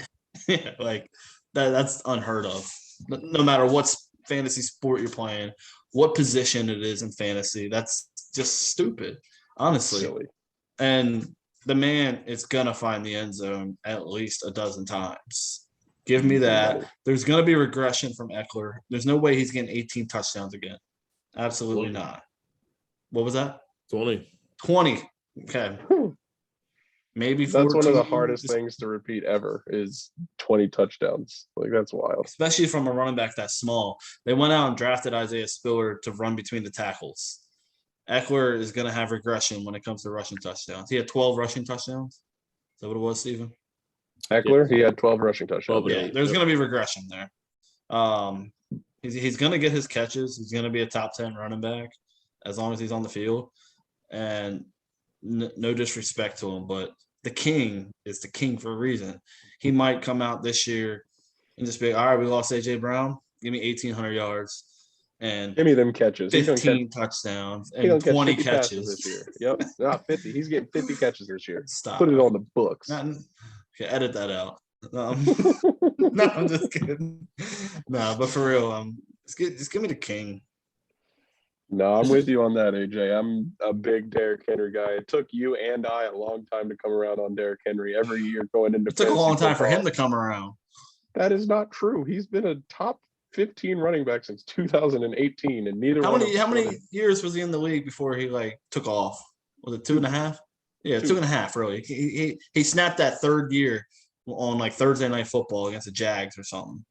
Like that's unheard of. No matter what fantasy sport you're playing, what position it is in fantasy, that's just stupid, honestly. Silly. And the man is gonna find the end zone at least a dozen times. Give me that. There's gonna be regression from Eckler. There's no way he's getting 18 touchdowns again. Absolutely 20. not. What was that? 20. 20. Okay. Maybe 14. That's one of the hardest things to repeat ever is 20 touchdowns. Like that's wild. Especially from a running back that small. They went out and drafted Isaiah Spiller to run between the tackles. Eckler is going to have regression when it comes to rushing touchdowns. He had 12 rushing touchdowns. Is that what it was, Steven? Eckler, he had 12 rushing touchdowns. 12 Yeah, there's going to be regression there. He's going to get his catches. He's going to be a top 10 running back as long as he's on the field. And no disrespect to him, but the king is the king for a reason. He might come out this year and just be, all right, we lost A.J. Brown. Give me 1,800 yards and Give me them catches. He's gonna 15 touchdowns He's gonna and catch 20 50 passes catches. this year. Yep, not 50. He's getting 50 catches this year. Stop. Put it on the books. Okay, edit that out. No, I'm just kidding. No, but for real, just give me the king. No, I'm with you on that, AJ. I'm a big Derrick Henry guy. It took you and I a long time to come around on Derrick Henry every year going into. It took a long time for him football. to come around. That is not true. He's been a top 15 running back since 2018, and neither. How many years was he in the league before he like took off? Was it 2.5? Yeah, 2.5. Really, he snapped that third year on like Thursday Night Football against the Jags or something.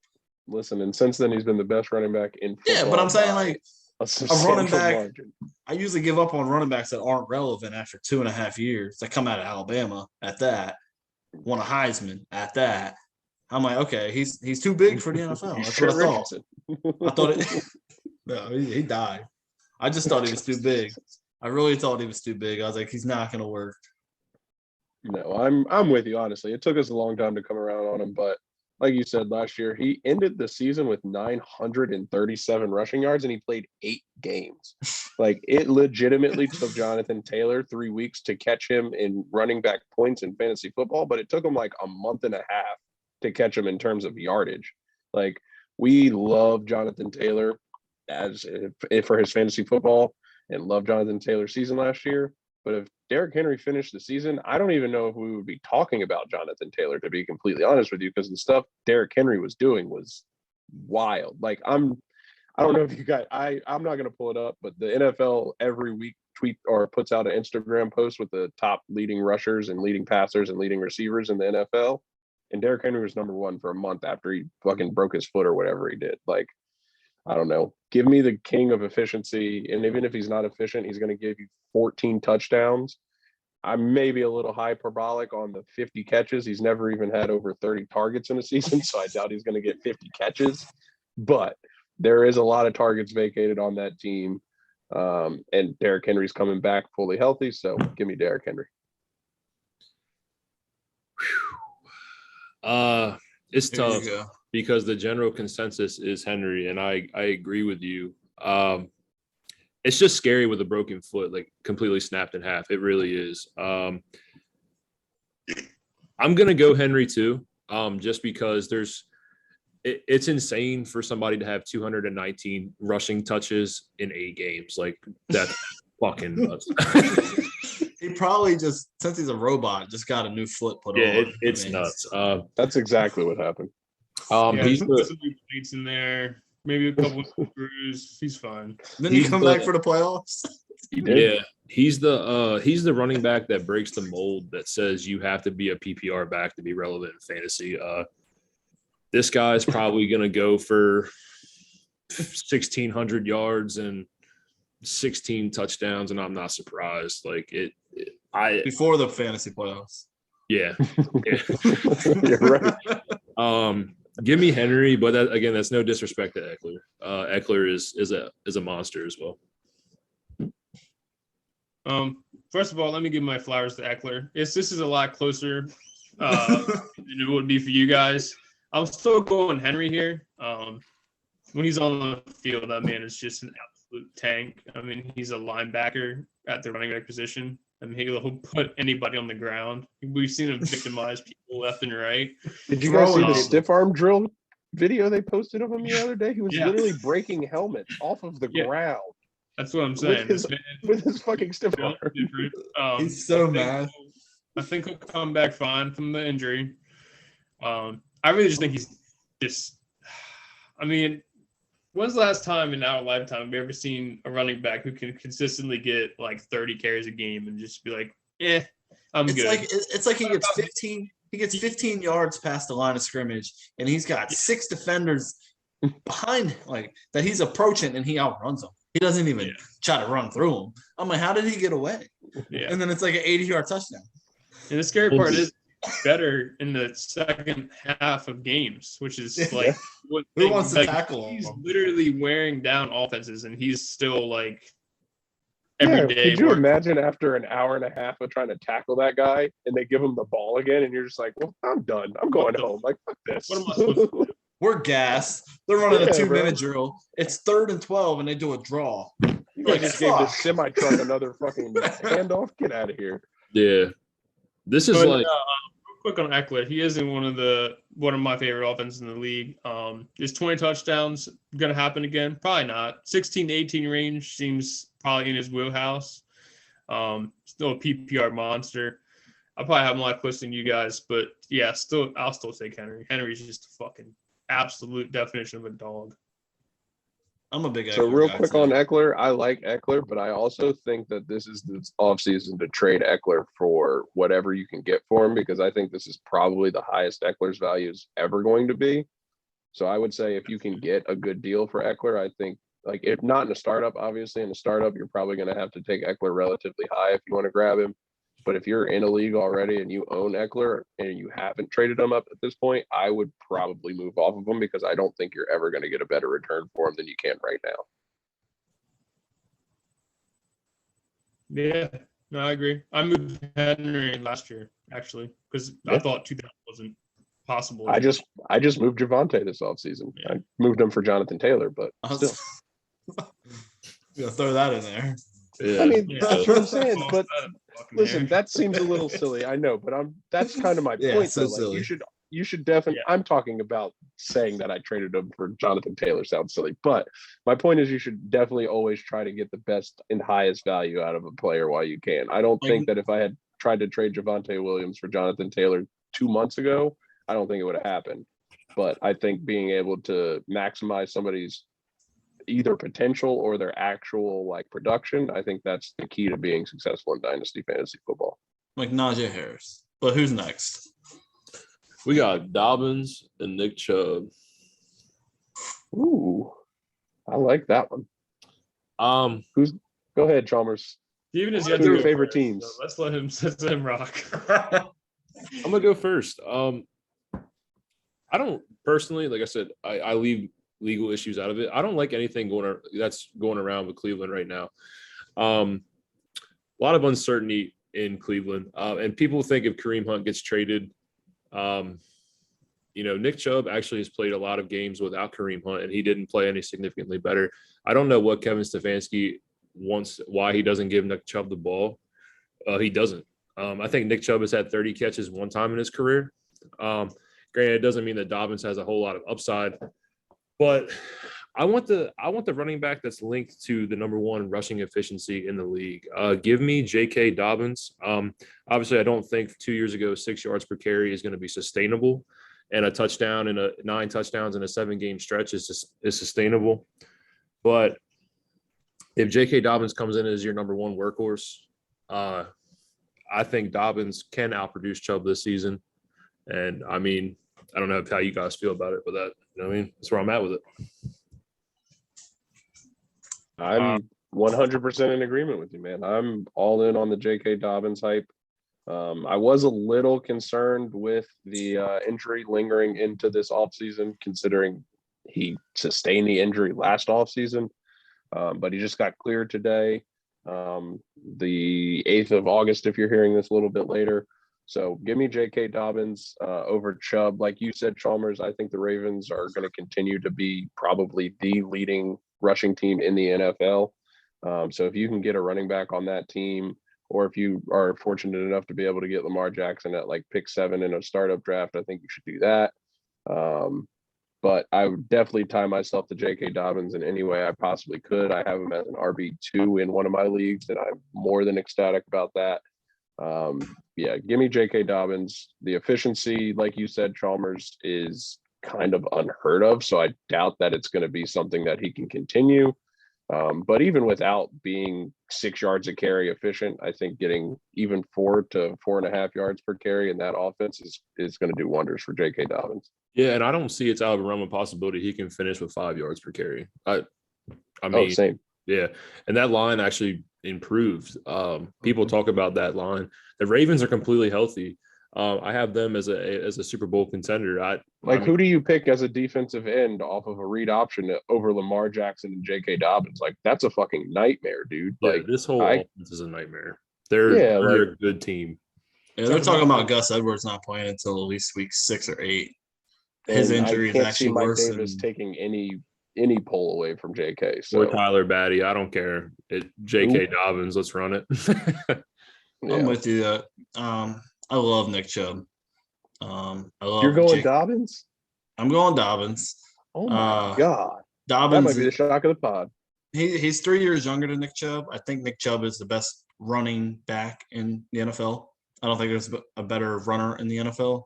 Listen, and since then he's been the best running back in football. Yeah, but I'm saying like a running back. margin. I usually give up on running backs that aren't relevant after 2.5 years that come out of Alabama at that, won a Heisman at that. I'm like, okay, he's too big for the NFL. That's what I thought. I thought it. No, he died. I just thought he was too big. I really thought he was too big. I was like, he's not gonna work. No, I'm with you. Honestly, it took us a long time to come around on him, but like you said, last year he ended the season with 937 rushing yards, and he played 8 games. Like it legitimately took Jonathan Taylor 3 weeks to catch him in running back points in fantasy football, but it took him like a month and a half to catch him in terms of yardage. Like we love Jonathan Taylor as if for his fantasy football, and love Jonathan Taylor's season last year. But if Derrick Henry finished the season, I don't even know if we would be talking about Jonathan Taylor, to be completely honest with you, because the stuff Derrick Henry was doing was wild. Like I don't know if you guys, I'm not going to pull it up, but the NFL every week tweet or puts out an Instagram post with the top leading rushers and leading passers and leading receivers in the NFL. And Derrick Henry was number 1 for a month after he fucking broke his foot or whatever he did. Like, I don't know. Give me the king of efficiency. And even if he's not efficient, he's going to give you 14 touchdowns. I'm maybe a little hyperbolic on the 50 catches. He's never even had over 30 targets in a season, so I doubt he's going to get 50 catches. But there is a lot of targets vacated on that team. And Derrick Henry's coming back fully healthy. So give me Derrick Henry. It's There you tough go. because the general consensus is Henry, and I agree with you. It's just scary with a broken foot, like completely snapped in half. It really is. I'm gonna go Henry too. just because it's insane for somebody to have 219 rushing touches in 8 games. Like, that's fucking nuts. He probably just, since he's a robot, just got a new foot put Yeah, on. it's nuts. That's exactly what happened. He's some new plates in there, maybe a couple of screws. He's fine. Then you come back for the playoffs. Yeah, he's the running back that breaks the mold that says you have to be a PPR back to be relevant in fantasy. This guy's probably going to go for 1,600 yards and 16 touchdowns, and I'm not surprised. Like Before the fantasy playoffs. Yeah. You're right. Give me Henry, but that's no disrespect to Eckler. Eckler is a monster as well. First of all, let me give my flowers to Eckler. This is a lot closer than it would be for you guys. I'm still going Henry here. When he's on the field, that man is just an absolute tank. I mean, he's a linebacker at the running back position. I mean, he'll put anybody on the ground. We've seen him victimize people left and right. Did you guys see the stiff arm drill video they posted of him the other day? He was literally breaking helmets off of the ground. That's what I'm saying. With his fucking stiff arm. He's so mad. I think he'll come back fine from the injury. I really just think he's just – I mean, when's the last time in our lifetime have we ever seen a running back who can consistently get like 30 carries a game and just be like, I'm good. It's like he gets 15 – he gets 15 yards past the line of scrimmage, and he's got 6 defenders behind him, like that he's approaching, and he outruns them. He doesn't even try to run through them. I'm like, how did he get away? Yeah. And then it's like an 80-yard touchdown. And the scary part is better in the second half of games, which is like who wants to tackle him? He's literally wearing down offenses, and he's still like every day. Could you imagine after an hour and a half of trying to tackle that guy and they give him the ball again and you're just like, well, I'm done. I'm going home. Like, fuck this. What am I supposed to do? We're gassed. They're running a 2-minute drill. It's 3rd and 12, and they do a draw. You guys just gave this semi-truck another fucking handoff. Get out of here. Yeah. This is real quick on Eckler. He is in one of my favorite offenses in the league. Is 20 touchdowns going to happen again? Probably not. 16 to 18 range seems probably in his wheelhouse. Still a PPR monster. I probably have him a lot closer than you guys, but yeah, I'll still take Henry. Henry's just a fucking absolute definition of a dog. I'm a big Eckler. So real quick on Eckler, I like Eckler, but I also think that this is the offseason to trade Eckler for whatever you can get for him, because I think this is probably the highest Eckler's value is ever going to be. So I would say if you can get a good deal for Eckler, I think, like, if not in a startup, obviously in a startup, you're probably going to have to take Eckler relatively high if you want to grab him. But if you're in a league already and you own Eckler and you haven't traded him up at this point, I would probably move off of him because I don't think you're ever going to get a better return for him than you can right now. Yeah, no, I agree. I moved Henry last year, actually, because I thought 2000 wasn't possible. I just moved Javonte this offseason. I moved him for Jonathan Taylor, but still. Gonna throw that in there. Yeah. I mean, that's what I'm saying. But listen, that seems a little silly. I know, but that's kind of my point. So though. silly. Like, you should definitely. I'm talking about saying that I traded him for Jonathan Taylor sounds silly, but my point is you should definitely always try to get the best and highest value out of a player while you can. I don't think that if I had tried to trade Javonte Williams for Jonathan Taylor 2 months ago, I don't think it would have happened. But I think being able to maximize somebody's either potential or their actual like production, I think that's the key to being successful in dynasty fantasy football. Like Najee Harris. But who's next? We got Dobbins and Nick Chubb. Ooh, I like that one. Go ahead, Chalmers. Even as Who are your favorite teams? So let's let him rock. I'm gonna go first. I don't personally, like I said, I leave legal issues out of it. I don't like anything that's going around with Cleveland right now. A lot of uncertainty in Cleveland, and people think if Kareem Hunt gets traded, Nick Chubb actually has played a lot of games without Kareem Hunt, and he didn't play any significantly better. I don't know what Kevin Stefanski wants, why he doesn't give Nick Chubb the ball. He doesn't. I think Nick Chubb has had 30 catches one time in his career. Granted, it doesn't mean that Dobbins has a whole lot of upside, but I want the running back that's linked to the number one rushing efficiency in the league. Give me J.K. Dobbins. Obviously, I don't think 2 years ago 6 yards per carry is going to be sustainable, and a touchdown and 9 touchdowns in a 7-game stretch is sustainable. But if J.K. Dobbins comes in as your number one workhorse, I think Dobbins can outproduce Chubb this season. And I mean, I don't know how you guys feel about it, but that, you know what I mean? That's where I'm at with it. I'm 100% in agreement with you, man. I'm all in on the J.K. Dobbins hype. I was a little concerned with the injury lingering into this offseason, considering he sustained the injury last offseason. But he just got cleared today, the 8th of August, if you're hearing this a little bit later. So give me J.K. Dobbins over Chubb. Like you said, Chalmers, I think the Ravens are going to continue to be probably the leading rushing team in the NFL. So if you can get a running back on that team, or if you are fortunate enough to be able to get Lamar Jackson at like pick 7 in a startup draft, I think you should do that. But I would definitely tie myself to J.K. Dobbins in any way I possibly could. I have him as an RB2 in one of my leagues, and I'm more than ecstatic about that. Yeah, give me J.K. Dobbins. The efficiency, like you said, Chalmers, is kind of unheard of. So I doubt that it's going to be something that he can continue. But even without being 6 yards a carry efficient, I think getting even 4 to 4.5 yards per carry in that offense is going to do wonders for J.K. Dobbins. Yeah, and I don't see it's out of the realm of possibility he can finish with 5 yards per carry. I mean, same. Yeah, and that line actually improved. People talk about that line. The Ravens are completely healthy. I have them as a Super Bowl contender. Who do you pick as a defensive end off of a read option over Lamar Jackson and J.K. Dobbins? Like, that's a fucking nightmare, dude. Yeah, like this whole offense is a nightmare. They're a good team. Yeah, they're talking about Gus Edwards not playing until at least week 6 or 8. His and injury is actually Mike worse Davis than taking any pull away from J.K. So or Tyler Batty. I don't care. J.K. Dobbins, let's run it. Yeah. I'm with you. I love Nick Chubb. You're going Dobbins? I'm going Dobbins. Oh my God. Dobbins, that might be the shock of the pod. He's 3 years younger than Nick Chubb. I think Nick Chubb is the best running back in the NFL. I don't think there's a better runner in the NFL.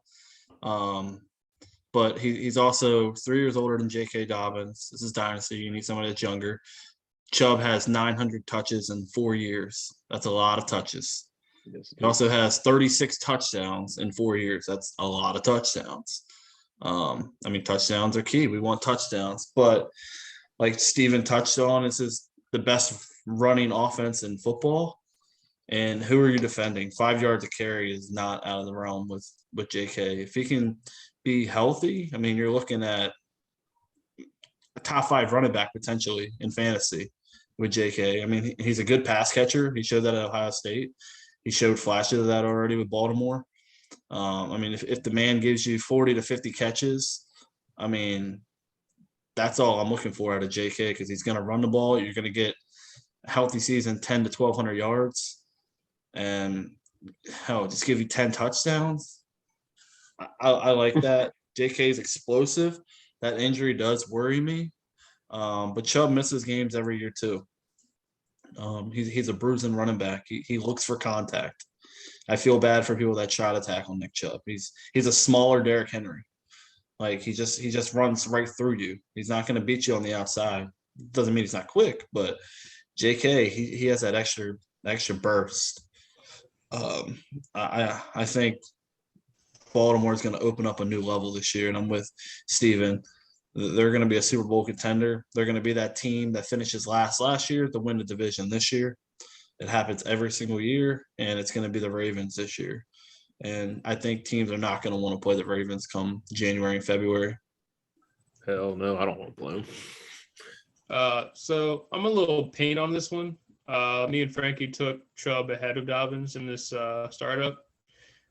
But he's also 3 years older than J.K. Dobbins. This is dynasty. You need somebody that's younger. Chubb has 900 touches in 4 years. That's a lot of touches. He also has 36 touchdowns in 4 years. That's a lot of touchdowns. Touchdowns are key. We want touchdowns. But like Steven touched on, this is the best running offense in football. And who are you defending? 5 yards a carry is not out of the realm with J.K. If he can be healthy, you're looking at a top 5 running back potentially in fantasy with J.K. He's a good pass catcher. He showed that at Ohio State. He showed flashes of that already with Baltimore. If the man gives you 40 to 50 catches, that's all I'm looking for out of J.K. because he's going to run the ball. You're going to get a healthy season, 10 to 1,200 yards. And just give you 10 touchdowns. I like that. J.K. is explosive. That injury does worry me. But Chubb misses games every year too. He's a bruising running back. He looks for contact. I feel bad for people that try to tackle Nick Chubb. He's a smaller Derrick Henry. Like he just runs right through you. He's not going to beat you on the outside. Doesn't mean he's not quick, but J.K. he has that extra burst. I think Baltimore is going to open up a new level this year, and I'm with Steven. They're going to be a Super Bowl contender. They're going to be that team that finishes last year to win the division this year. It happens every single year, and it's going to be the Ravens this year. And I think teams are not going to want to play the Ravens come January and February. Hell no, I don't want to play them. So I'm a little pain on this one. Me and Frankie took Chubb ahead of Dobbins in this startup.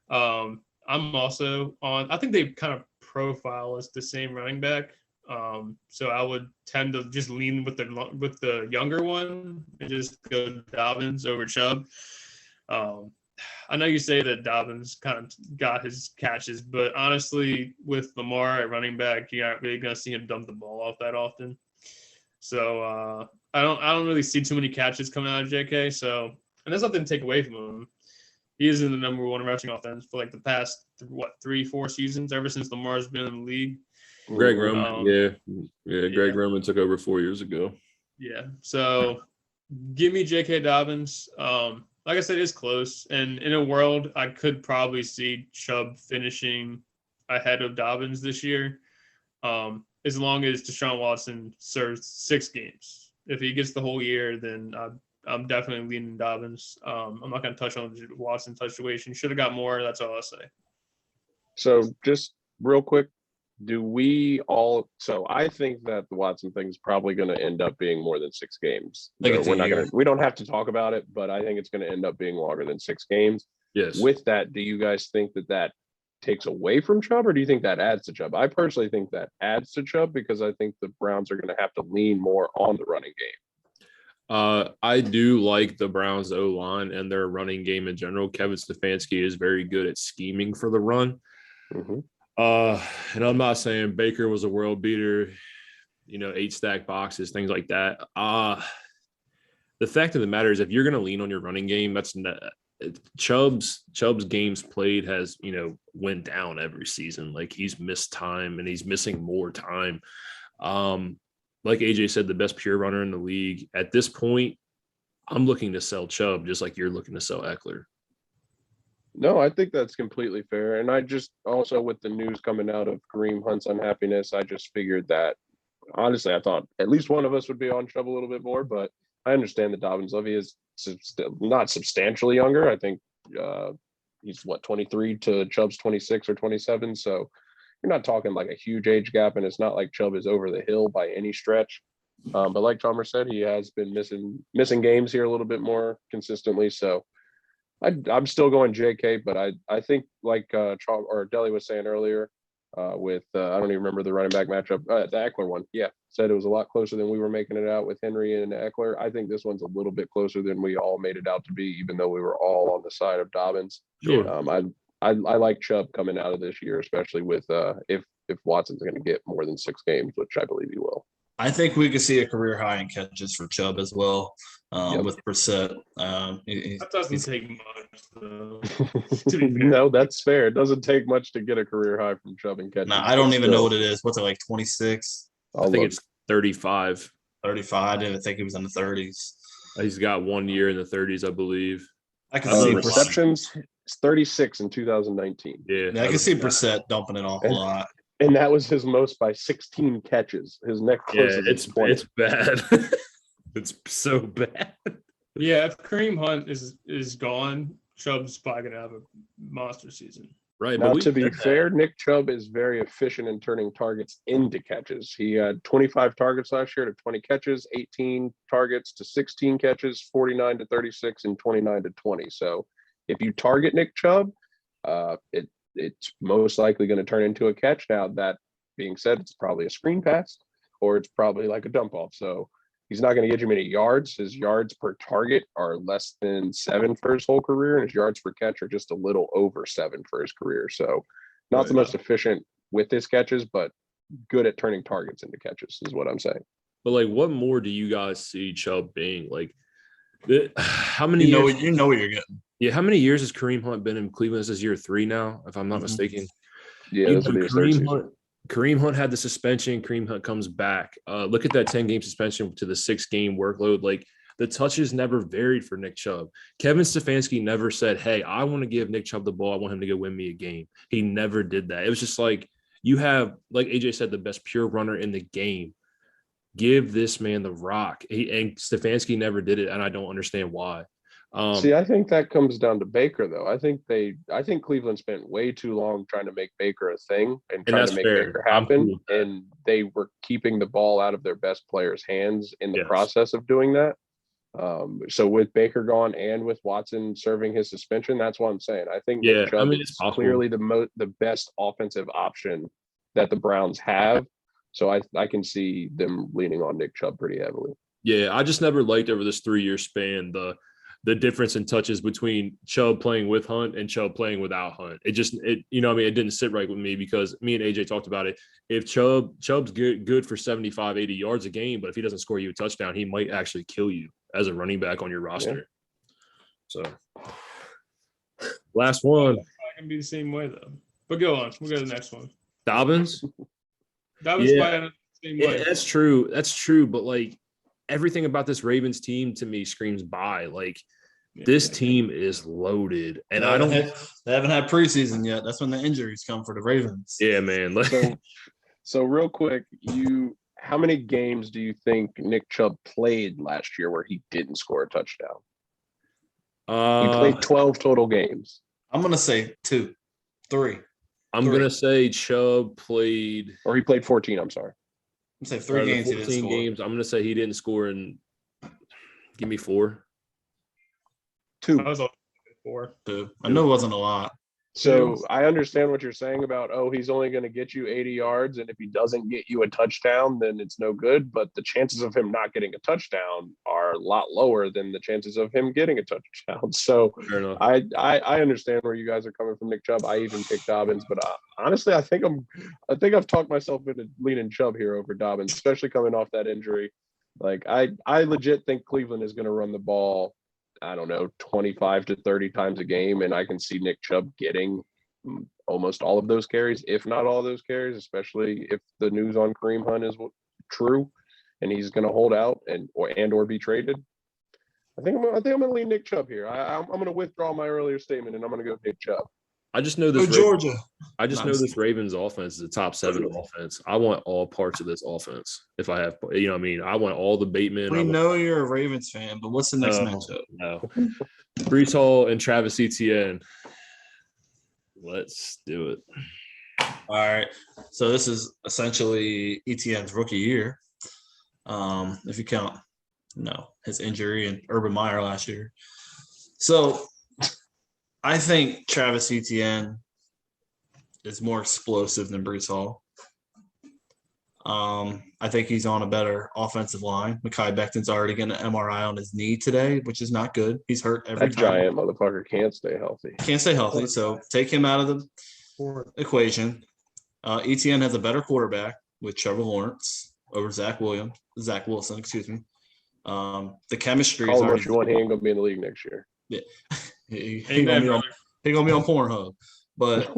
I'm also on. I think they kind of profile as the same running back. So I would tend to just lean with the younger one and just go Dobbins over Chubb. I know you say that Dobbins kind of got his catches, but honestly, with Lamar at running back, you're not really going to see him dump the ball off that often. So I don't really see too many catches coming out of JK. So, and that's nothing to take away from him. He is in the number one rushing offense for like the past 3-4 seasons, ever since Lamar's been in the league. Greg Roman, Greg Roman took over 4 years ago. Yeah. So give me J.K. Dobbins. Like I said, it's close. And in a world, I could probably see Chubb finishing ahead of Dobbins this year, as long as Deshaun Watson serves 6 games. If he gets the whole year, then I'm definitely leaning Dobbins. I'm not going to touch on the Watson situation. Should have got more. That's all I'll say. So just real quick, I think that the Watson thing is probably going to end up being more than 6 games. We don't have to talk about it, but I think it's going to end up being longer than 6 games. Yes. With that, do you guys think that takes away from Chubb, or do you think that adds to Chubb? I personally think that adds to Chubb because I think the Browns are going to have to lean more on the running game. I do like the Browns O-line and their running game in general. Kevin Stefanski is very good at scheming for the run. Mm-hmm. And I'm not saying Baker was a world beater, 8 stack boxes, things like that. The fact of the matter is, if you're going to lean on your running game, that's not, Chubb's games played has, went down every season. Like, he's missed time and he's missing more time. Like AJ said, the best pure runner in the league. At this point, I'm looking to sell Chubb just like you're looking to sell Eckler. No, I think that's completely fair. And I just also, with the news coming out of Kareem Hunt's unhappiness, I just figured that, honestly, I thought at least one of us would be on Chubb a little bit more, but I understand that Dobbins Levy is not substantially younger. I think he's 23 to Chubb's 26 or 27. So you're not talking like a huge age gap, and it's not like Chubb is over the hill by any stretch. But like Chalmers said, he has been missing games here a little bit more consistently. So I'm still going JK, but I think like Deli was saying earlier with I don't even remember the running back matchup, the Eckler one. Yeah, said it was a lot closer than we were making it out with Henry and Eckler. I think this one's a little bit closer than we all made it out to be, even though we were all on the side of Dobbins. Sure. I like Chubb coming out of this year, especially with if Watson's going to get more than 6 games, which I believe he will. I think we could see a career high in catches for Chubb as well. With Brissett. That doesn't take much, though. No, that's fair. It doesn't take much to get a career high from Chubb and catches. No, I don't even know what it is. What's it, like 26? I think it's 35. 35. I didn't think he was in the 30s. He's got 1 year in the 30s, I believe. I can see receptions. It's 36 in 2019. Yeah, I can see Brissett dumping it off a lot. And that was his most by 16 catches. His next closest is 20. It's bad. It's so bad. Yeah, if Kareem Hunt is gone, Chubb's probably gonna have a monster season. Right. Now, to be fair, Nick Chubb is very efficient in turning targets into catches. He had 25 targets last year to 20 catches, 18 targets to 16 catches, 49 to 36, and 29 to 20. So if you target Nick Chubb, it's most likely going to turn into a catch. Now, that being said, it's probably a screen pass or it's probably like a dump off. So he's not going to get you many yards. His yards per target are less than 7 for his whole career, and his yards per catch are just a little over 7 for his career. So not the most efficient with his catches, but good at turning targets into catches is what I'm saying. But like, what more do you guys see Chubb being? Like, how many you know years? You know what you're getting. Yeah, how many years has Kareem Hunt been in Cleveland? This is year 3 now, if I'm not mistaken. Yeah, this will be his third season. Kareem Hunt had the suspension. Kareem Hunt comes back. Look at that 10-game suspension to the 6-game workload. Like, the touches never varied for Nick Chubb. Kevin Stefanski never said, hey, I want to give Nick Chubb the ball. I want him to go win me a game. He never did that. It was just like, you have, like AJ said, the best pure runner in the game. Give this man the rock. And Stefanski never did it, and I don't understand why. See, I think that comes down to Baker, though. I think Cleveland spent way too long trying to make Baker a thing and trying to make Baker happen, and they were keeping the ball out of their best players' hands in the process of doing that. So with Baker gone and with Watson serving his suspension, that's what I'm saying. I think Nick Chubb is clearly the best offensive option that the Browns have. So I can see them leaning on Nick Chubb pretty heavily. Yeah, I just never liked over this 3-year span the the difference in touches between Chubb playing with Hunt and Chubb playing without Hunt. It didn't sit right with me because me and AJ talked about it. If Chubb's good for 75, 80 yards a game, but if he doesn't score you a touchdown, he might actually kill you as a running back on your roster. Yeah. So last one. I can be the same way though. But go on. We'll go to the next one. Dobbins. Yeah. Same way. That's true. That's true. But like everything about this Ravens team to me screams buy. Like this team is loaded. And they haven't had preseason yet. That's when the injuries come for the Ravens. Yeah, man. So real quick, how many games do you think Nick Chubb played last year where he didn't score a touchdown? He played 12 total games. I'm gonna say 2, 3. I'm gonna say Chubb played, or he played 14. I'm sorry. I'm gonna say 3 games. 14 he didn't score. games. I'm gonna say he didn't score in. Give me 4. 2. I was on 4. 2. I know it wasn't a lot. So I understand what you're saying about, he's only going to get you 80 yards. And if he doesn't get you a touchdown, then it's no good. But the chances of him not getting a touchdown are a lot lower than the chances of him getting a touchdown. So I understand where you guys are coming from, Nick Chubb. I even picked Dobbins, but honestly, I think I've talked myself into leaning Chubb here over Dobbins, especially coming off that injury. Like I legit think Cleveland is going to run the ball, I don't know, 25 to 30 times a game. And I can see Nick Chubb getting almost all of those carries, if not all of those carries, especially if the news on Kareem Hunt is true and he's going to hold out or be traded. I think I'm going to lean Nick Chubb here. I'm going to withdraw my earlier statement and I'm going to go Nick Chubb. I just know this. Georgia. I just know this Ravens offense is a top 7 offense. I want all parts of this offense. If I have, I want all the Bateman. We know you're a Ravens fan, but what's the next matchup? No, Breece Hall and Travis Etienne. Let's do it. All right. So this is essentially Etienne's rookie year. If you count, his injury and Urban Meyer last year. So I think Travis Etienne is more explosive than Breece Hall. I think he's on a better offensive line. Mekhi Becton's already getting an MRI on his knee today, which is not good. He's hurt every time. That giant motherfucker can't stay healthy. So take him out of the equation. Etienne has a better quarterback with Trevor Lawrence over Zach Wilson. The chemistry is already. He ain't gonna be in the league next year. Yeah. He gonna be on Pornhub, but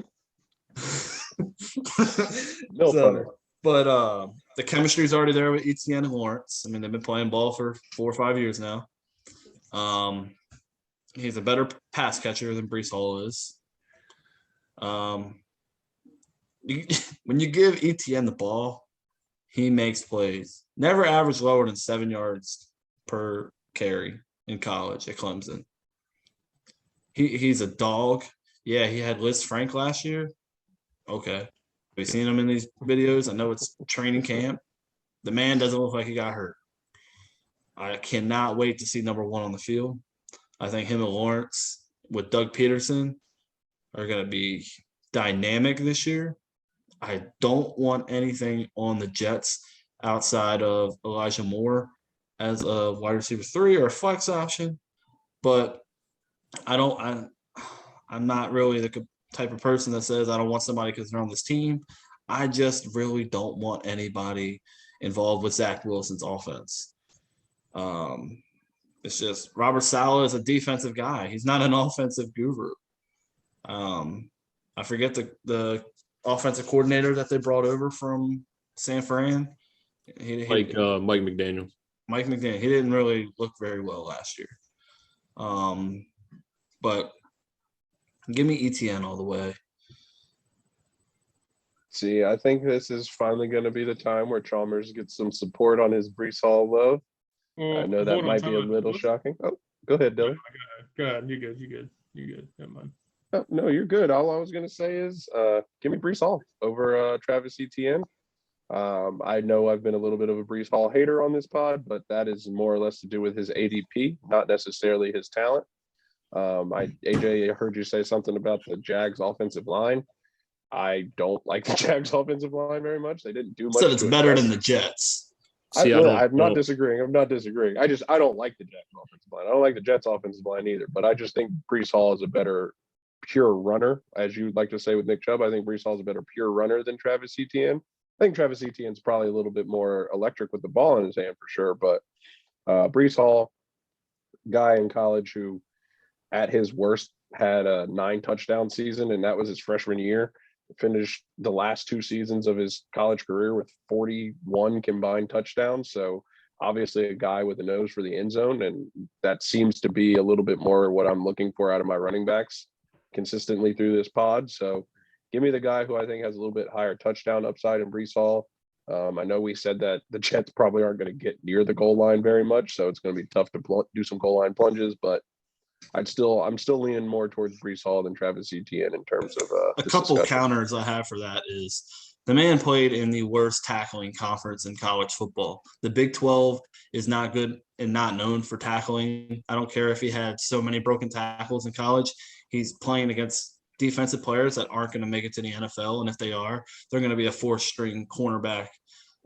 the chemistry is already there with Etienne and Lawrence. I mean, they've been playing ball for 4 or 5 years now. He's a better pass catcher than Breece Hall is. When you give Etienne the ball, he makes plays. Never averaged lower than 7 yards per carry in college at Clemson. He's a dog. Yeah, he had Liz Frank last year. Okay. Have you seen him in these videos? I know it's training camp. The man doesn't look like he got hurt. I cannot wait to see number 1 on the field. I think him and Lawrence with Doug Peterson are going to be dynamic this year. I don't want anything on the Jets outside of Elijah Moore as a wide receiver 3 or a flex option, but I'm not really the type of person that says I don't want somebody because they're on this team. I just really don't want anybody involved with Zach Wilson's offense. It's just Robert Saleh is a defensive guy. He's not an offensive guru. I forget the offensive coordinator that they brought over from San Fran. Mike McDaniel. Mike McDaniel. He didn't really look very well last year. But give me ETN all the way. See, I think this is finally going to be the time where Chalmers gets some support on his Breece Hall love. I know that might be a little shocking. Oh, go ahead, Dylan. Go ahead. You're good. Never mind. No, you're good. All I was going to say is give me Breece Hall over Travis Etienne. I know I've been a little bit of a Breece Hall hater on this pod, but that is more or less to do with his ADP, not necessarily his talent. AJ, I heard you say something about the Jags offensive line. I don't like the Jags offensive line very much. They didn't do much. Said it's better than the Jets. See, I'm not disagreeing. I'm not disagreeing. I don't like the Jets offensive line. I don't like the Jets offensive line either. But I just think Breece Hall is a better pure runner, as you'd like to say with Nick Chubb. I think Breece Hall is a better pure runner than Travis Etienne. I think Travis Etienne's probably a little bit more electric with the ball in his hand for sure. But Breece Hall, guy in college who, at his worst, had a 9 touchdown season, and that was his freshman year. Finished the last 2 seasons of his college career with 41 combined touchdowns. So obviously a guy with a nose for the end zone, and that seems to be a little bit more what I'm looking for out of my running backs consistently through this pod. So give me the guy who I think has a little bit higher touchdown upside in Breece Hall. I know we said that the Jets probably aren't going to get near the goal line very much, so it's going to be tough to do some goal line plunges, but I'm still leaning more towards Breece Hall than Travis Etienne in terms of a couple counters I have for that is the man played in the worst tackling conference in college football. The Big 12 is not good and not known for tackling. I don't care if he had so many broken tackles in college. He's playing against defensive players that aren't going to make it to the NFL, and if they are, they're going to be a 4th-string cornerback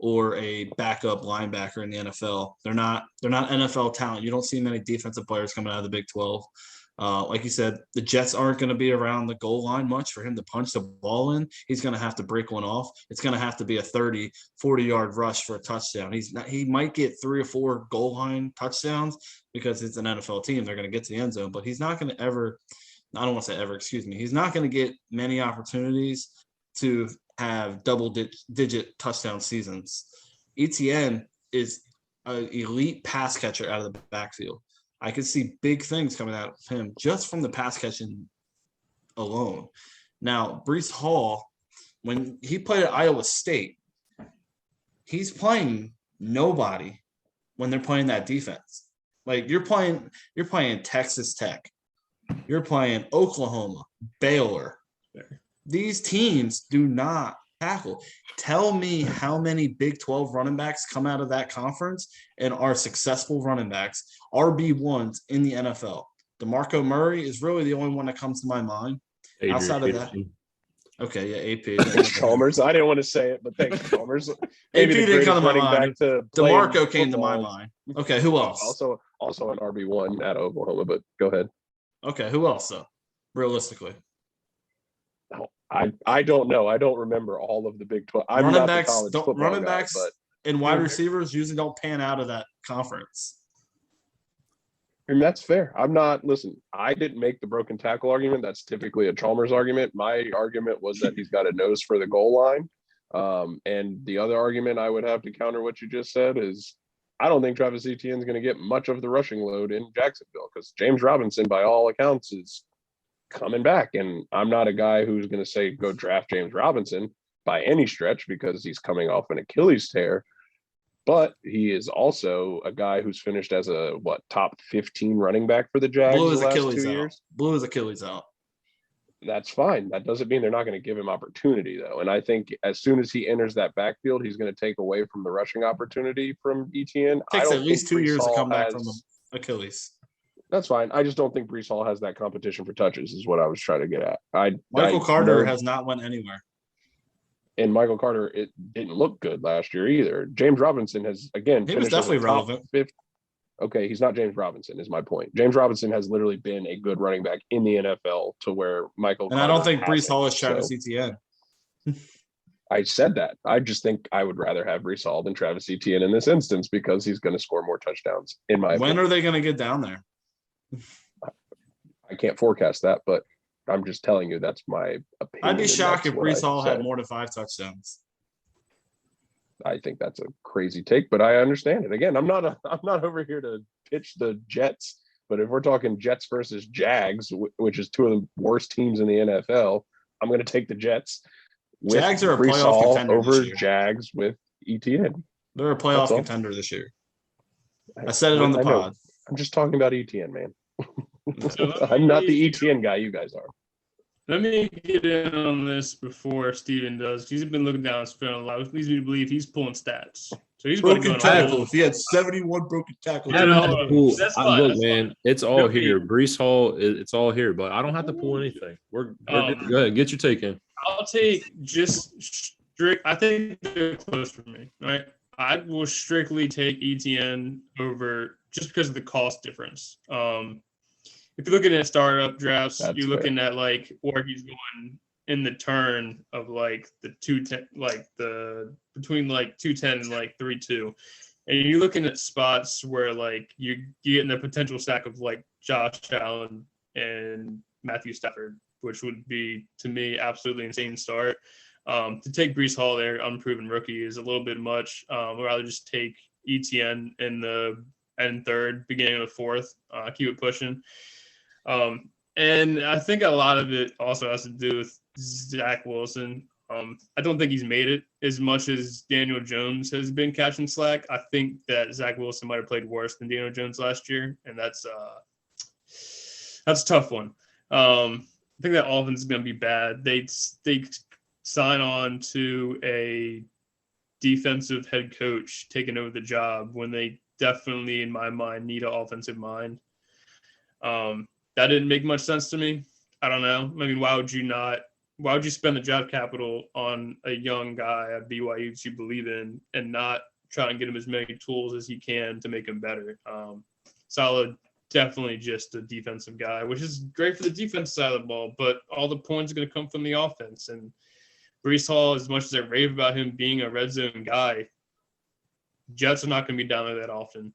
or a backup linebacker in the NFL. They're not NFL talent. You don't see many defensive players coming out of the Big 12. Like you said, the Jets aren't going to be around the goal line much for him to punch the ball in. He's going to have to break one off. It's going to have to be a 30, 40-yard rush for a touchdown. He might get 3 or 4 goal line touchdowns because it's an NFL team. They're going to get to the end zone, but he's not going to ever – I don't want to say ever, excuse me. He's not going to get many opportunities to have double-digit touchdown seasons. Etienne is an elite pass catcher out of the backfield. I could see big things coming out of him just from the pass catching alone. Now, Breece Hall, when he played at Iowa State, he's playing nobody when they're playing that defense. Like you're playing Texas Tech, you're playing Oklahoma, Baylor. These teams do not tackle. Tell me how many Big 12 running backs come out of that conference and are successful running backs, RB1s in the NFL. DeMarco Murray is really the only one that comes to my mind. Adrian Outside of that, Peterson. okay, yeah, AP. Thanks, Chalmers. I didn't want to say it, but thanks, Chalmers. AP didn't come to my mind. DeMarco came to my mind. Okay, who else? Also an RB1 out of Oklahoma, but go ahead. Okay, who else though? Realistically. I don't know. I don't remember all of the Big 12. Running backs and wide receivers usually don't pan out of that conference. And that's fair. Listen, I didn't make the broken tackle argument. That's typically a Chalmers argument. My argument was that he's got a nose for the goal line. And the other argument I would have to counter what you just said is I don't think Travis Etienne is going to get much of the rushing load in Jacksonville because James Robinson, by all accounts, is coming back. And I'm not a guy who's going to say go draft James Robinson by any stretch because he's coming off an Achilles tear. But he is also a guy who's finished as a top 15 running back for the Jags Blew his the last Achilles 2 out. years. Blew his Achilles out. That's fine. That doesn't mean they're not going to give him opportunity, though. And I think as soon as he enters that backfield, he's going to take away from the rushing opportunity from Etienne. Takes at least 2 years to come back from Achilles. That's fine. I just don't think Breece Hall has that competition for touches is what I was trying to get at. Michael Carter has not went anywhere. And Michael Carter, it didn't look good last year either. James Robinson has, again, he was definitely relevant. Okay, he's not James Robinson is my point. James Robinson has literally been a good running back in the NFL to where Michael And Carter I don't think Breece Hall is Travis Etienne. I said that. I just think I would rather have Breece Hall than Travis Etienne in this instance because he's going to score more touchdowns in my opinion. When are they going to get down there? I can't forecast that, but I'm just telling you that's my opinion. I'd be shocked if Breece Hall had more than 5 touchdowns. I think that's a crazy take, but I understand it. Again, I'm not over here to pitch the Jets, but if we're talking Jets versus Jags, which is 2 of the worst teams in the NFL, I'm going to take the Jets. Jags are a playoff contender over this year. Jags with Etienne. They're a playoff contender this year. I said it on the pod. I'm just talking about Etienne, man. I'm not the Etienne guy you guys are. Let me get in on this before Steven does. He's been looking down his film a lot. It leads me to believe he's pulling stats. So he's broken tackles. He had 71 broken tackles. Look, man, it's all here. Breece Hall, it's all here, but I don't have to pull anything. We're good. Go ahead, get your take in. I'll take just strict. I think they're close for me, right? I will strictly take ETN over just because of the cost difference. If you're looking at startup drafts, That's you're fair. looking at like, or he's going in the turn of like the 210, like the between like 210 and like 3-2. And you're looking at spots where like you're getting the potential stack of like Josh Allen and Matthew Stafford, which would be to me absolutely insane start. To take Brees Hall there, unproven rookie, is a little bit much. I'd rather just take ETN in the end third, beginning of the fourth, keep it pushing. And I think a lot of it also has to do with Zach Wilson. I don't think he's made it as much as Daniel Jones has been catching slack. I think that Zach Wilson might have played worse than Daniel Jones last year, and that's a tough one. I think that offense is going to be bad. They sign on to a defensive head coach taking over the job when they definitely, in my mind, need an offensive mind. That didn't make much sense to me. I don't know. I mean, why would you spend the draft capital on a young guy at BYU that you believe in and not try and get him as many tools as he can to make him better? Solid, definitely just a defensive guy, which is great for the defense side of the ball, but all the points are going to come from the offense. And Brees Hall, as much as I rave about him being a red zone guy, Jets are not going to be down there that often.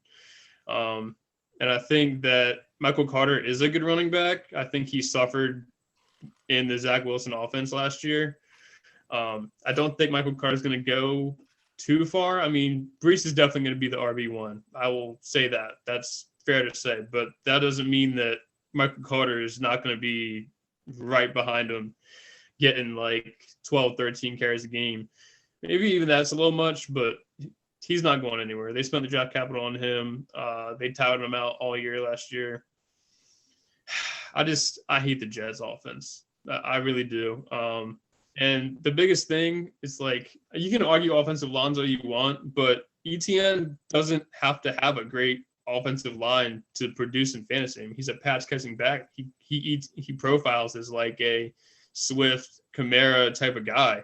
And I think that Michael Carter is a good running back. I think he suffered in the Zach Wilson offense last year. I don't think Michael Carter is going to go too far. I mean, Brees is definitely going to be the RB1. I will say that. That's fair to say. But that doesn't mean that Michael Carter is not going to be right behind him, getting like 12, 13 carries a game. Maybe even that's a little much, but he's not going anywhere. They spent the draft capital on him. They touted him out all year last year. I hate the Jets offense. I really do. And the biggest thing is like, you can argue offensive lines all you want, but ETN doesn't have to have a great offensive line to produce in fantasy. I mean, he's a pass catching back. He profiles as like a Swift, Kamara type of guy.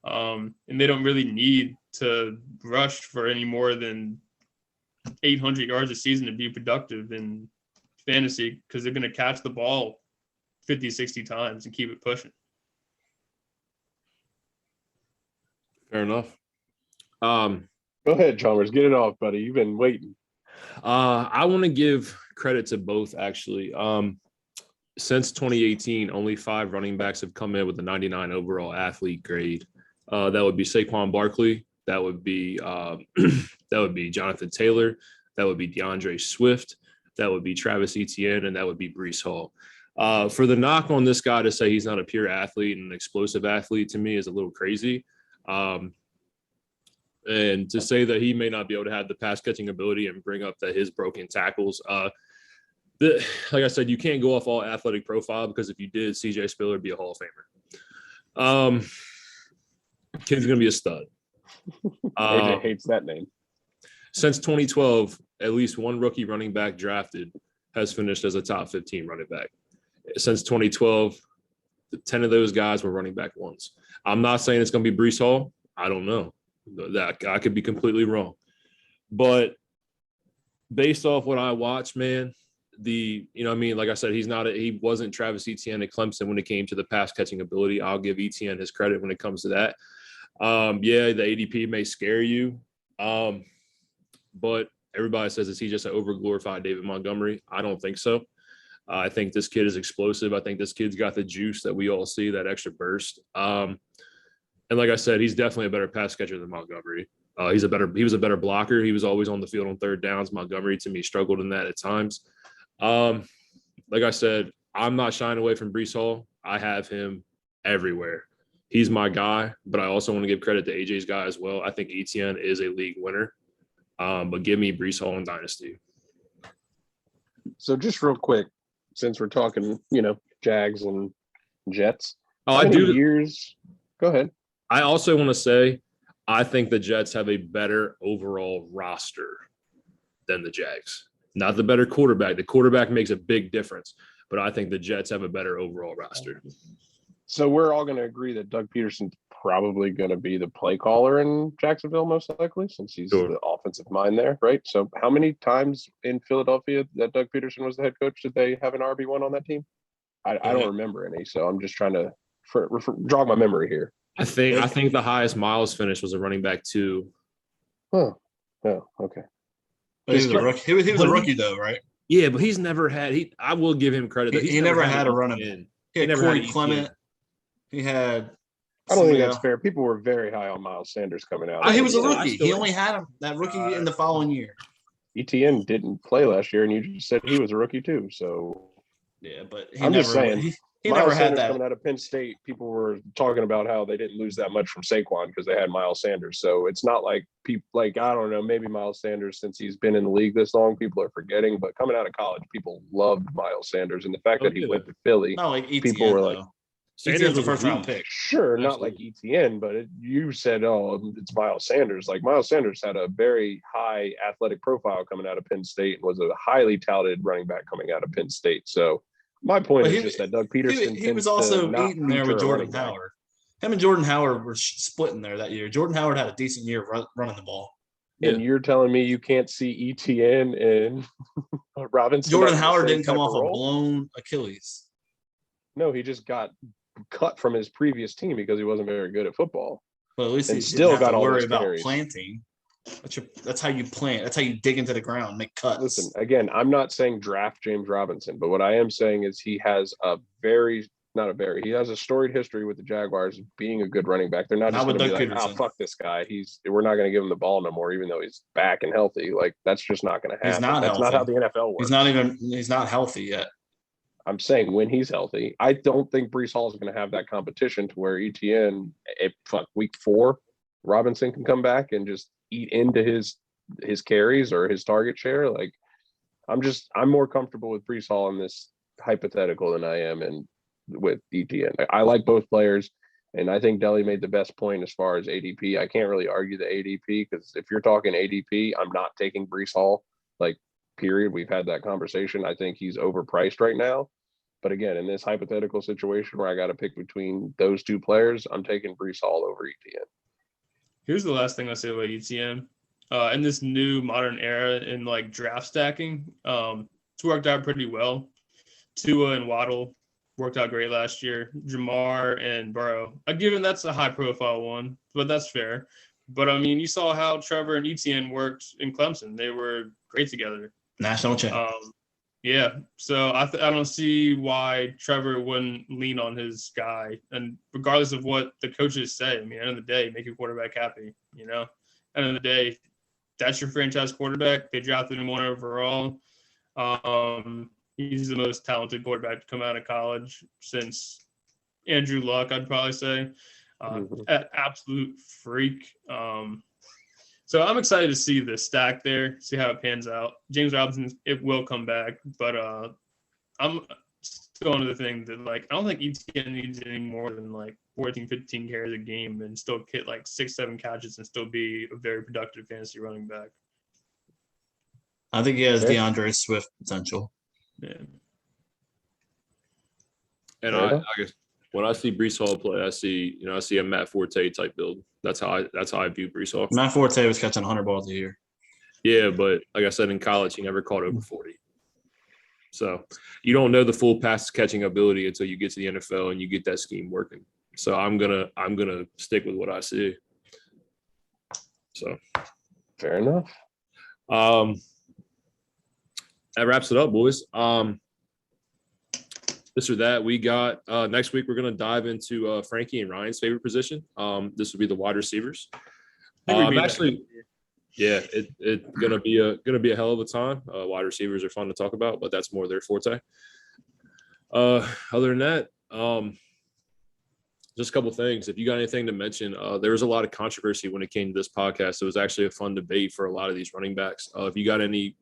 And they don't really need to rush for any more than 800 yards a season to be productive in fantasy, because they're going to catch the ball 50, 60 times and keep it pushing. Fair enough. Go ahead, Chalmers. Get it off, buddy. You've been waiting. I want to give credit to both, actually. Since 2018, only 5 running backs have come in with a 99 overall athlete grade. That would be Saquon Barkley. That would be Jonathan Taylor. That would be DeAndre Swift. That would be Travis Etienne, and that would be Brees Hall. For the knock on this guy to say he's not a pure athlete and an explosive athlete, to me is a little crazy. And to say that he may not be able to have the pass catching ability and bring up his broken tackles. Like I said, you can't go off all athletic profile, because if you did, CJ Spiller would be a Hall of Famer. Kid's going to be a stud. AJ hates that name. Since 2012, at least one rookie running back drafted has finished as a top 15 running back. Since 2012, 10 of those guys were running back ones. I'm not saying it's going to be Brees Hall. I don't know. That I could be completely wrong. But based off what I watched, man, like I said, he wasn't Travis Etienne at Clemson when it came to the pass catching ability. I'll give Etienne his credit when it comes to that. Yeah, the ADP may scare you. But everybody says, is he just an overglorified David Montgomery? I don't think so. I think this kid is explosive. I think this kid's got the juice that we all see, that extra burst. And like I said, he's definitely a better pass catcher than Montgomery. He was a better blocker. He was always on the field on third downs. Montgomery, to me, struggled in that at times. Like I said, I'm not shying away from Brees Hall. I have him everywhere. He's my guy, but I also want to give credit to AJ's guy as well. I think Etienne is a league winner. But give me Brees Hall in Dynasty. So just real quick, since we're talking, Jags and Jets. Years? Go ahead. I also want to say, I think the Jets have a better overall roster than the Jags. Not the better quarterback. The quarterback makes a big difference, but I think the Jets have a better overall roster. So we're all going to agree that Doug Peterson's probably going to be the play caller in Jacksonville, most likely, since he's Sure. the offensive mind there, right? So how many times in Philadelphia that Doug Peterson was the head coach did they have an RB1 on that team? I don't remember any, so I'm just trying to jog my memory here. I think the highest Miles finish was a running back 2. Oh, okay. But he was a rookie. He was a rookie though, right? Yeah, but he's never had I will give him credit that He never had a an running ETN. back. He had never Corey had an Clement. ETN. He had. I don't think that's else. fair. People were very high on Miles Sanders coming out. But he was a I rookie. still He am. only had that rookie in the following year. ETN didn't play last year, and you just said he was a rookie too. So Yeah, but I'm just saying, he Miles never had Sanders that. coming out of Penn State, people were talking about how they didn't lose that much from Saquon because they had Miles Sanders. So it's not like people like, I don't know, maybe Miles Sanders, since he's been in the league this long, people are forgetting. But coming out of college, people loved Miles Sanders, and the fact that he went to Philly, Not like ETN, people were though. like, Sanders was a was a first round beast. pick. sure, not like Absolutely. ETN, but you said, oh, it's Miles Sanders. Like Miles Sanders had a very high athletic profile coming out of Penn State and was a highly touted running back coming out of Penn State. So my point But is just that Doug Peterson He tends was to also not eating there feature with a Jordan running back. Howard. Him and Jordan Howard were splitting there that year. Jordan Howard had a decent year running the ball. And you're telling me you can't see ETN and Robinson? Jordan having the Howard same didn't come type of off a role? blown Achilles. No, he just got cut from his previous team because he wasn't very good at football. But at least And he still didn't have got to all worry those about carries. planting. That's how you plant. That's how you dig into the ground, make cuts. Listen, again, I'm not saying draft James Robinson, but what I am saying is he has he has a storied history with the Jaguars of being a good running back. They're not Not just with going to be Doug like, Peterson. fuck this guy. We're not going to give him the ball no more, even though he's back and healthy. Like, that's just not going to happen. He's not That's healthy. not how the NFL works. He's not healthy yet. I'm saying when he's healthy, I don't think Brees Hall is going to have that competition to where ETN, week 4, Robinson can come back and just eat into his carries or his target share. Like, I'm more comfortable with Brees Hall in this hypothetical than I am with ETN. I like both players, and I think Deli made the best point as far as ADP. I can't really argue the ADP because if you're talking ADP, I'm not taking Brees Hall. Like, period. We've had that conversation. I think he's overpriced right now. But again, in this hypothetical situation where I got to pick between those two players, I'm taking Brees Hall over ETN. Here's the last thing I'll say about ETN. In this new modern era in like draft stacking, it's worked out pretty well. Tua and Waddle worked out great last year. Jamar and Burrow. Given that's a high profile one, but that's fair. But I mean, you saw how Trevor and ETN worked in Clemson. They were great together. National champ. Yeah, so I don't see why Trevor wouldn't lean on his guy. And regardless of what the coaches say, I mean, at the end of the day, make your quarterback happy, you know? At the end of the day, that's your franchise quarterback. They drafted him 1 overall. He's the most talented quarterback to come out of college since Andrew Luck, I'd probably say. An absolute freak. So I'm excited to see the stack there, see how it pans out. James Robinson, it will come back, but I'm still under the thing that, like, I don't think ETN needs any more than like 14, 15 carries a game and still hit like 6, 7 catches and still be a very productive fantasy running back. I think he has DeAndre Swift potential. Yeah. And I guess when I see Brees Hall play, I see a Matt Forte type build. That's how I view Brees Hall. Matt Forte was catching 100 balls a year. Yeah, but like I said, in college, he never caught over 40. So you don't know the full pass catching ability until you get to the NFL and you get that scheme working. So I'm gonna stick with what I see. So fair enough. That wraps it up, boys. This or that, we got next week. We're gonna dive into Frankie and Ryan's favorite position. This will be the wide receivers. Actually, yeah, it's gonna be a hell of a time. Wide receivers are fun to talk about, but that's more their forte. Other than that, just a couple things. If you got anything to mention, there was a lot of controversy when it came to this podcast. It was actually a fun debate for a lot of these running backs. If you got any,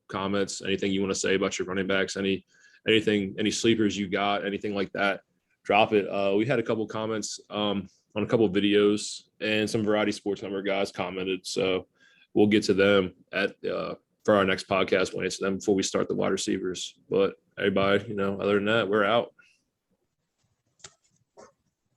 comments, anything you want to say about your running backs, anything, any sleepers you got, anything like that, drop it. We had a couple comments on a couple of videos, and some Variety Sports Number guys commented. So we'll get to them for our next podcast. We'll answer them before we start the wide receivers. But everybody, other than that, we're out.